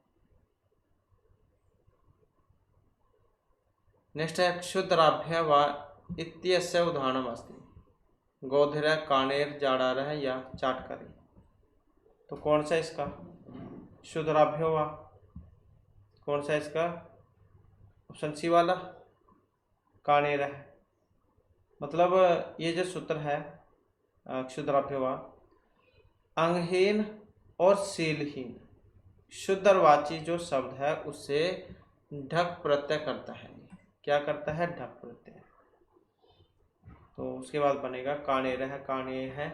नेक्स्ट है क्षुद्राभ्य व इत्यस्य उदाहरणम् अस्ति। गोधर कानेर जाड़ारह या चाटकरी। तो कौन सा इसका? क्षुद्राभ्य हुआ। कौन सा इसका? ऑप्शन सी वाला कानेर है। मतलब ये जो सूत्र है क्षुद्राभ्य हुआ, अंगहीन और शीलहीन शुद्धवाची जो शब्द है उससे ढक प्रत्यय करता है। क्या करता है? ढक प्रत्यय। तो उसके बाद बनेगा कानेर है, काने है,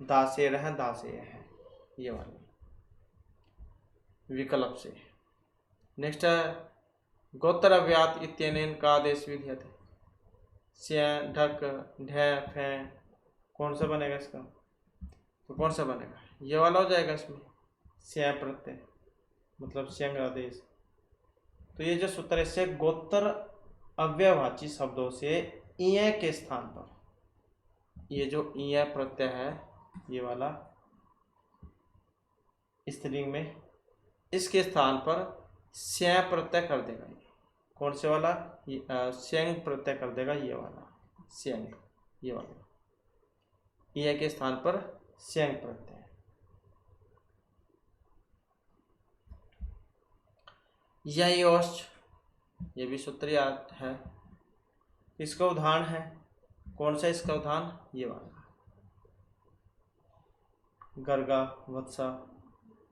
दासेर है, दासे है, ये वाला विकल्प से। नेक्स्ट है गोत्र अव्यात इत्यनेन का आदेश विधीयते। स्या ढक ढै फै, कौन सा बनेगा इसका? तो कौन सा बनेगा? ये वाला हो जाएगा इसमें, स्या प्रत्यय, मतलब स्यंग आदेश। तो ये जो सूत्र है इससे गोत्र अव्ययवाची शब्दों से इय के स्थान पर, ये जो इय प्रत्यय है ये वाला स्त्रीलिंग में, इसके स्थान पर स्या प्रत्यय कर देगा। ये कौन से वाला? स्यंग प्रत्यय कर देगा, ये वाला स्यंग, ये वाला इय के स्थान पर स्यंग प्रत्यय। यश, ये भी सूत्र याद है। इसका उदाहरण है, कौन सा इसका उदाहरण? ये वाला गर्गा वत्सा।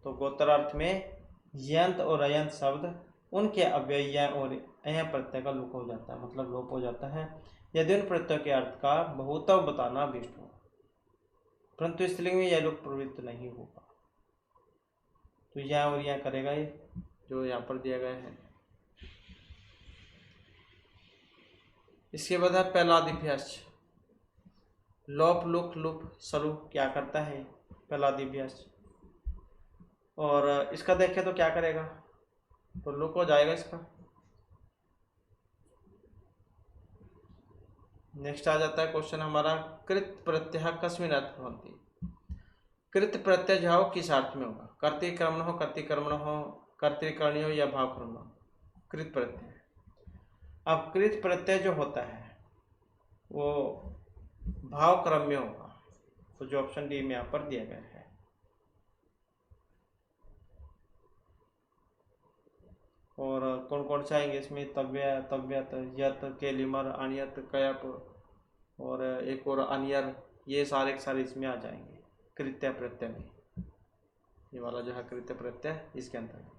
तो गोत्रार्थ में यंत और अयंत शब्द उनके अव्यय और अय प्रत्यय का लोप हो जाता है, मतलब लोप हो जाता है यदि उन प्रत्ययों के अर्थ का बहुतव बताना अभीष्ट हो, परंतु स्त्रीलिंग में यह लोप प्रवृत्त नहीं होगा। तो यहाँ और यहाँ करेगा ये जो यहाँ पर दिया गया है। इसके बाद है पहलादिभ्यास। लोप लुक लुप सलु क्या करता है? पहलादिभ्यास। और इसका देखें तो क्या करेगा? तो लुक हो जाएगा इसका। नेक्स्ट आ जाता है क्वेश्चन हमारा, कृत प्रत्यय कस्मिन् अर्थे भवति। कृत प्रत्यय जो हो किस अर्थ में होगा? कर्तृकर्मण हो, कर्तृकर्मण हो, कर्तृकर्णी हो या भावकर्म हो, कृत प्रत्यय। अब कृत प्रत्यय जो होता है वो भावक्रम में होगा, तो जो ऑप्शन डी में यहाँ पर दिया गया है। और कौन कौन से आएंगे इसमें? तव्य, तव्यत, यत, केलिमर, अनियत, कयप और एक और अनियर, ये सारे के सारे इसमें आ जाएंगे कृत्य प्रत्यय में। ये वाला जो है कृत्य प्रत्यय इसके अंतर्गत।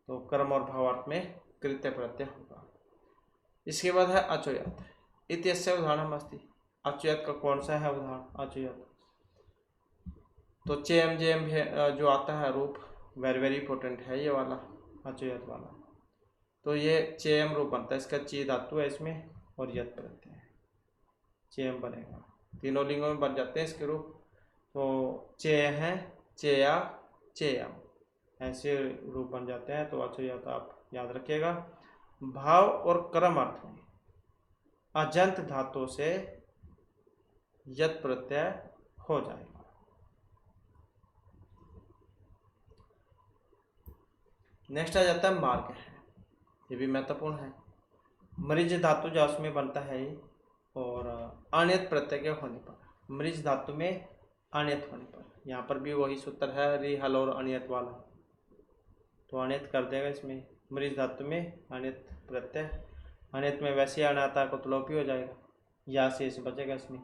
तो कर्म और भावार्थ में कृत्य प्रत्यय होगा। इसके बाद है अचोयत इत्यस्य उदाहरणम् अस्ति। अचोयत का कौन सा है उदाहरण? अचोयत तो चेम जेम जो आता है रूप, वेरी वेरी इंपॉर्टेंट है ये वाला अचोयत वाला। तो ये चेम रूप बनता है, इसका ची धातु है इसमें और यत प्रत्यय है, चेम बनेगा। तीनों लिंगों में बन जाते हैं इसके रूप। तो चे है, चेया, चेयम, ऐसे रूप बन जाते हैं। तो अचोयत आप याद रखिएगा। भाव और कर्म अर्थ में अजंत धातु से यत प्रत्यय हो जाएगा। नेक्स्ट आ जाता है मार्ग है, ये भी महत्वपूर्ण है। मृज धातु जो उसमें बनता है ये, और अनियत प्रत्यय के होने पर, मृज धातु में अनियत होने पर, यहाँ पर भी वही सूत्र है रि हल और अनियत वाला, तो अनियत कर देगा इसमें। मृज धातु में अनियत प्रत्यय, अनियत में वैसे आना आता है तो लोपी हो जाएगा, या से इस बचेगा इसमें।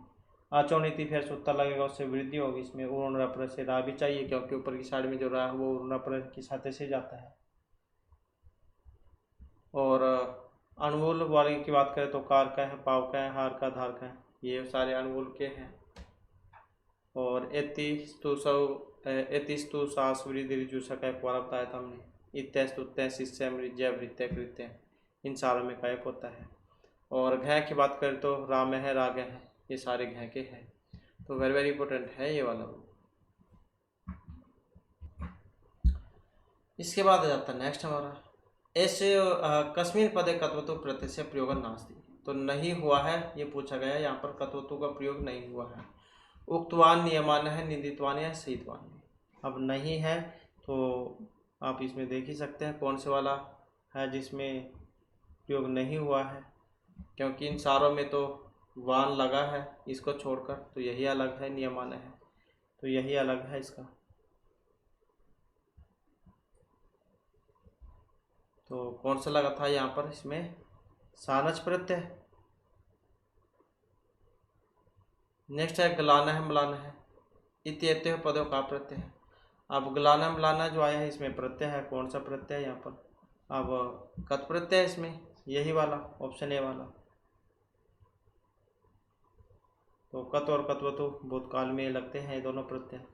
आचोनीति फिर सूत्र लगेगा, उससे वृद्धि होगी इसमें। उर्णपर से रा भी चाहिए, क्योंकि ऊपर की साइड में जो रा है वो उर्णपर की साथ से जाता है। और अनुकूल वाले की बात करें तो कार का है, पाव का है, हार का, धार का है, ये सारे अनुकूल के हैं। और एतिस्तु सास वृद्धि ऋजु सका पूरा बताया था हमने। इत्यस्तुत्य शिष्य मृज्य वृत्य कृत्य, इन सारों में कायप होता है। और घय की बात करें तो राम है, राग है, ये सारे घय के हैं, तो वेरी वेरी इंपॉर्टेंट है ये वाला। इसके बाद आ जाता है नेक्स्ट हमारा, ऐसे कस्मिन पदे कत्वतु प्रत्यय से प्रयोग नास्ति, तो नहीं हुआ है ये पूछा गया, यहाँ पर कत्वतु का प्रयोग नहीं हुआ है। उक्तवान नियमान है, निंदितवान या सहितवान है। अब नहीं है तो आप इसमें देख ही सकते हैं कौन से वाला है जिसमें प्रयोग नहीं हुआ है, क्योंकि इन सारों में तो वान लगा है इसको छोड़कर, तो यही अलग है, नियमान है तो यही अलग है इसका। तो कौन सा लगा था यहाँ पर, इसमें सानच प्रत्यय। नेक्स्ट है गलाना है, मलाना है, इत्येत्य पदों का प्रत्यय है। अब गलाना मलाना जो आया है इसमें प्रत्यय है, कौन सा प्रत्यय है यहाँ पर, अब कत प्रत्यय है इसमें, यही वाला ऑप्शन ए वाला। तो कत और कत्वतु भूतकाल में लगते हैं ये दोनों प्रत्यय,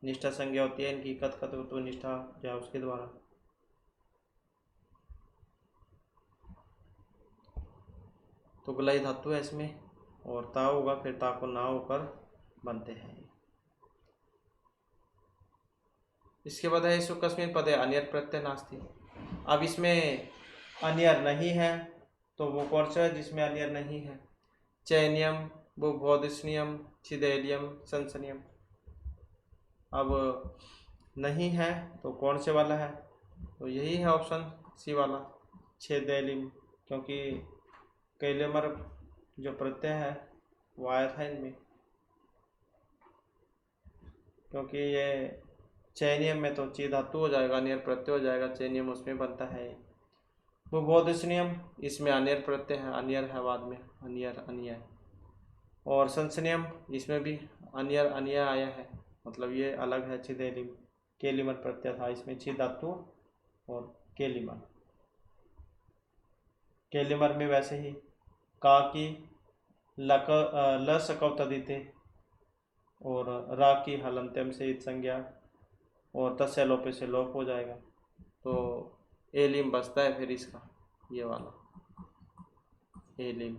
निष्ठा संज्ञा होती है इनकी, कत कत्वतु निष्ठा जो है उसके द्वारा। तो गलाई धातु है इसमें, और ता होगा, फिर ता को ना होकर बनते हैं। इसके बाद है इसु कस्मिन पदे अनियर प्रत्यय नास्ति। अब इसमें अनियर नहीं है, तो वो कौन सा है जिसमें अनियर नहीं है, चैनियम, बुभोदिस्नियम, छिदेलियम, संसनियम। अब नहीं है तो कौन से वाला है, तो यही है ऑप्शन सी वाला, छेदेलिम, क्योंकि कैलेमर जो प्रत्यय है वो आया था इनमें, क्योंकि ये चैनियम में तो ची धातु हो जाएगा, अनियर प्रत्यय हो जाएगा, चैनियम उसमें बनता है। वो बोधिस्नियम, इसमें अनियर प्रत्यय है, अनियर है बाद में, अनियर अनियर। और संसनियम, इसमें भी अनियर अनियर आया है, मतलब ये अलग है। छिदेलिम, केलिमर प्रत्यय था इसमें, ची धातु और केलिमर। केलिमर में वैसे ही का की लक ल सकव तदिते, और रा की हलंत्यम से इत संज्ञा, और तस्य लोपे से लोप हो जाएगा, तो एलिम बचता है फिर इसका, ये वाला एलिम।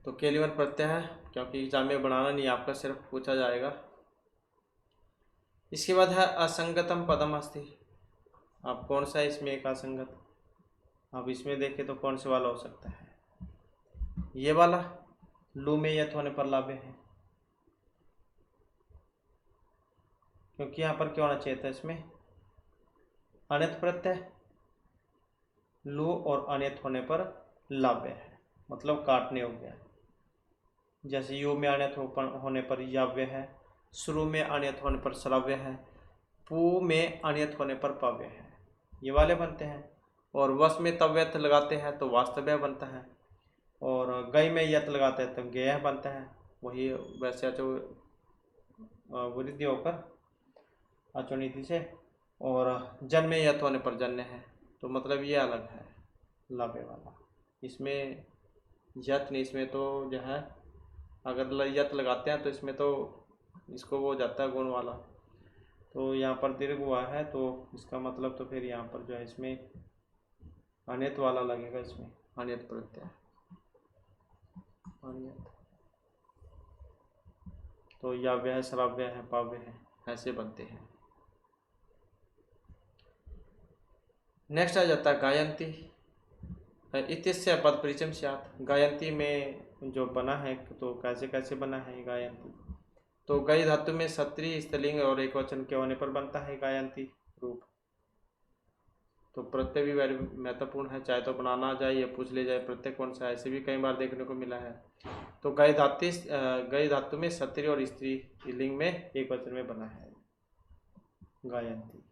तो केलिमर प्रत्यय है, क्योंकि एग्जाम में बनाना नहीं आपका, सिर्फ पूछा जाएगा। इसके बाद है असंगतम पदम अस्ति। अब कौन सा है इसमें एक असंगत, अब इसमें देखें तो कौन से वाला हो सकता है, ये वाला, लू में यथ होने पर लाभे है, क्योंकि यहाँ पर क्या होना चाहिए था, इसमें अनित प्रत्यय, लू और अनित होने पर लाभ्य है, मतलब काटने हो गया। जैसे यू में अनित होने पर याव्य है, शुरू में अनित होने पर श्राव्य है, पू में अनित होने पर पव्य है, ये वाले बनते हैं। और वश में तव्यत लगाते हैं तो वास्तव्य बनता है, और गय में यत लगाते हैं तो गेय बनता है, वही वैसे जो वृद्धि होकर अचोनीति से। और जन में यत होने पर जन्य है, तो मतलब ये अलग है लाभे वाला। इसमें यत नहीं, इसमें तो जो है अगर यत लगाते हैं तो इसमें तो इसको वो हो जाता है गुण वाला, तो यहाँ पर दीर्घ हुआ है, तो इसका मतलब तो फिर यहाँ पर जो है इसमें अनियत वाला लगेगा, इसमें अनियत प्रत्यय, अनियत। तो याव्य है, श्राव्य है, पाव्य है, ऐसे बनते हैं। नेक्स्ट आ जाता है गायंती। इत्यस्य पद परिचय स्यात्, गायंती में जो बना है तो कैसे कैसे बना है गायंती। तो गई धातु में सत्री स्त्रीलिंग और एकवचन के होने पर बनता है गायंती रूप। तो प्रत्यय भी वेरी महत्वपूर्ण है, चाहे तो बनाना आ जाए या पूछ ले जाए प्रत्यय कौन सा है, ऐसे भी कई बार देखने को मिला है। तो गई धातु में सत्री और स्त्री लिंग में एक वचन में बना है गायंती।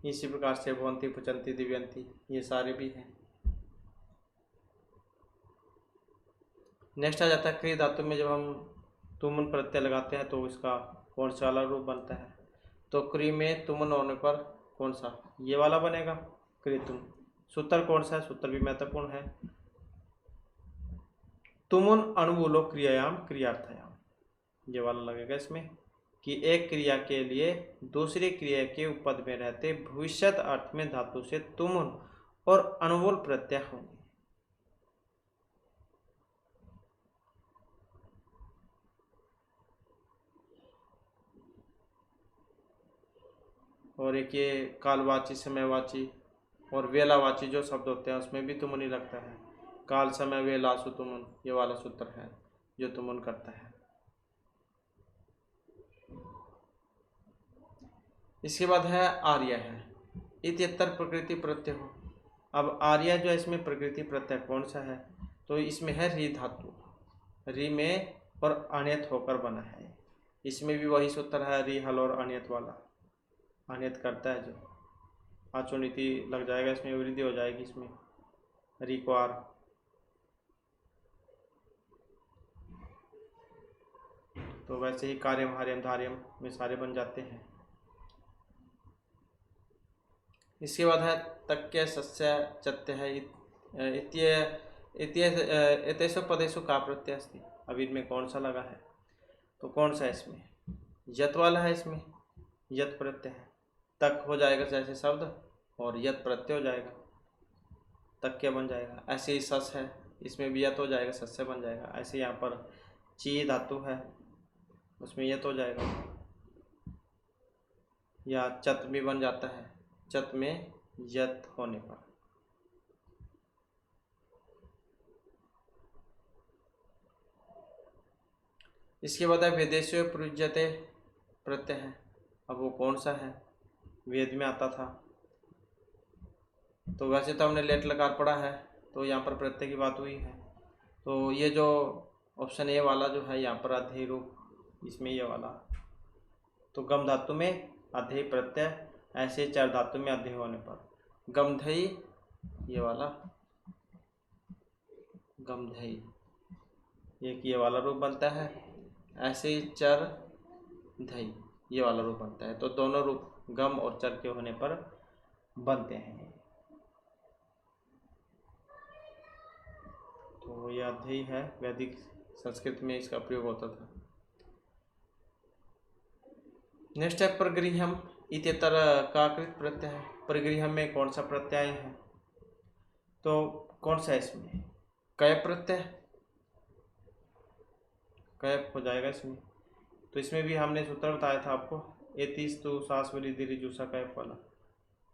इसी प्रकार से भवंती, पुचंती, दिव्यंती ये सारे भी हैं। नेक्स्ट आ जाता है क्रिया धातु में जब हम तुमन प्रत्यय लगाते हैं तो इसका कौन सा वाला रूप बनता है। तो क्री में तुमन होने पर कौन सा, ये वाला बनेगा कृतुम। सूत्र कौन सा है, सूत्र भी महत्वपूर्ण है। तुमुन अणुबूलो क्रियायाम क्रियार्थयाम, ये वाला लगेगा इसमें कि एक क्रिया के लिए दूसरी क्रिया के उपपद में रहते भविष्यत अर्थ में धातु से तुमुन और अणुबूल प्रत्यय होंगे। और एक ये कालवाची, समयवाची और वेलावाची जो शब्द होते हैं उसमें भी तुमुन ही लगता है। काल, समय, वेला, सुतुमुन ये वाला सूत्र है जो तुमुन करता है। इसके बाद है आर्य है इत्यतर प्रकृति प्रत्यय हो। अब आर्य जो है इसमें प्रकृति प्रत्यय कौन सा है, तो इसमें है री धातु, री में और अनियत होकर बना है। इसमें भी वही सूत्र है री हल और अनियत वाला, अनियत करता है जो आचुनीति लग जाएगा, इसमें वृद्धि हो जाएगी, इसमें रिक्वार। तो वैसे ही कार्यम, हार्यम, धार्यम में सारे बन जाते हैं। इसके बाद है तक्य, सस्य, चत्य है इत्येषु पदेषु का प्रत्यय अस्ति। अब इनमें कौन सा लगा है, तो कौन सा है इसमें, यत वाला है, इसमें यत प्रत्यय है। तक हो जाएगा जैसे शब्द और यत प्रत्यय हो जाएगा, तक्य बन जाएगा। ऐसे ही सस है, इसमें भी यत हो जाएगा, सस्य बन जाएगा। ऐसे यहाँ पर ची धातु है उसमें यत हो जाएगा, या चत भी बन जाता है, चत में यत होने पर। इसके बाद है वेदेशो प्रयुज्यते प्रत्यय है। अब वो कौन सा है, वेद में आता था। तो वैसे तो हमने लेट लकार पढ़ा है, तो यहाँ पर प्रत्यय की बात हुई है। तो ये जो ऑप्शन ए वाला जो है यहाँ पर अध्यय रूप, इसमें ये वाला। तो गम धातु में अध्यय प्रत्यय, ऐसे चार धातु में अध्यय होने पर गमधई, ये वाला गमधई, एक ये वाला रूप बनता है। ऐसे ही चर धई ये वाला रूप बनता है। तो दोनों रूप गम और चर के होने पर बनते हैं। तो यह अध्यय है, वैदिक संस्कृत में इसका प्रयोग होता था। नेक्स्ट है परगृह्यम इत्येतर का कृत प्रत्यय है। परगृह्यम में कौन सा प्रत्यय है, तो कौन सा है इसमें, कय प्रत्यय, कय हो जाएगा इसमें। तो इसमें भी हमने सूत्र बताया था आपको, एतीस तो सास वली दीरी जूसा कैप वाला,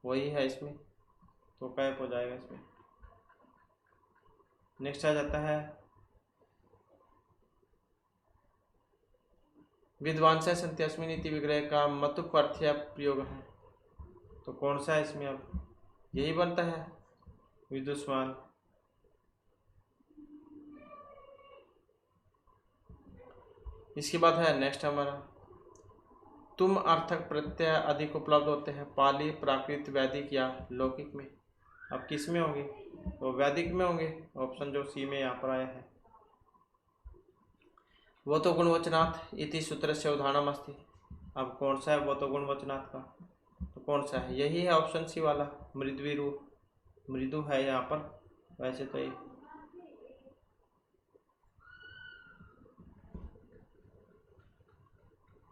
वही है इसमें। तो कैप हो जाएगा इसमें। नेक्स्ट आ जाता है विद्वांस संति अस्मिन् इति विग्रह का मतुक अर्थ्य प्रयोग है। तो कौन सा है इसमें, अब यही बनता है विद्वान। इसके बाद है नेक्स्ट हमारा तुम अर्थक प्रत्यय अधिक उपलब्ध होते हैं पाली, प्राकृत, वैदिक या लौकिक में। अब किस में होंगे, तो वैदिक में होंगे, ऑप्शन जो सी में यहाँ पर आया है। वो तो गुणवचनात् इति सूत्र से उदाहरण अस्ति। अब कौन सा है वो तो गुणवचनात् का, तो कौन सा है, यही है ऑप्शन सी वाला मृद्वीरु, मृदु है यहाँ पर वैसे तो ये।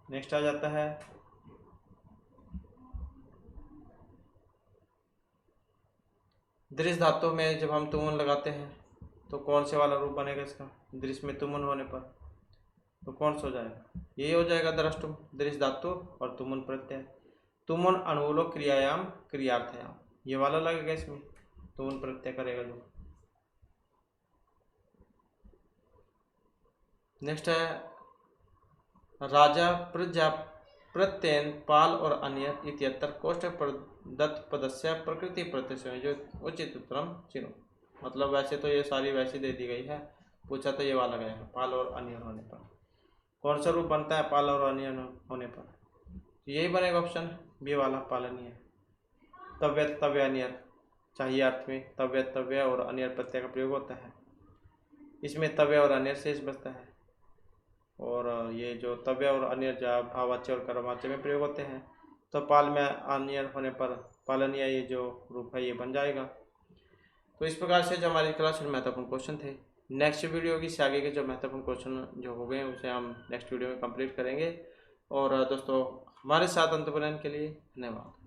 नेक्स्ट आ जाता है दृश्य धातु में जब हम तुमुन लगाते हैं तो कौन से वाला रूप बनेगा इसका, दृश्य में तुमुन होने पर तो कौन सा हो जाएगा, यही हो जाएगा द्रष्टुम, दृश्य धातु और तुमुन प्रत्यय। तुमुन अणुलो क्रियायाम क्रियार्थयाम, ये वाला लगेगा इसमें, तुमुन प्रत्यय करेगा जो। नेक्स्ट है राजा, प्रजा, प्रत्ययन, पाल और अन्य इत्यत्र कोष्टक प्रदत्त पदस्य प्रकृति प्रत्यय जो उचित उत्तरम चिन्हो। मतलब वैसे तो ये सारी वैसी दे दी गई है, पूछा तो ये वाला गया है पाल और अन्य होने पर। कौन सा रूप बनता है पाल और अन्य होने पर? यही बनेगा ऑप्शन बी वाला, पालनीय। तव्य तव्य अन्य चाहिए अर्थ में तव्य तव्य और अन्य प्रत्यय का प्रयोग होता है, इसमें तव्य और अन्य शेष बचता है। और ये जो तव्य और अन्य भाववाच्य और कर्मवाच्य में प्रयोग होते हैं, तो पाल में अन्य होने पर पालनीय ये जो रूप है ये बन जाएगा। तो इस प्रकार से जो हमारी क्लास में महत्वपूर्ण क्वेश्चन थे, नेक्स्ट वीडियो की से आगे के जो महत्वपूर्ण क्वेश्चन जो हो गए उसे हम नेक्स्ट वीडियो में कंप्लीट करेंगे। और दोस्तों हमारे साथ अंत के लिए धन्यवाद।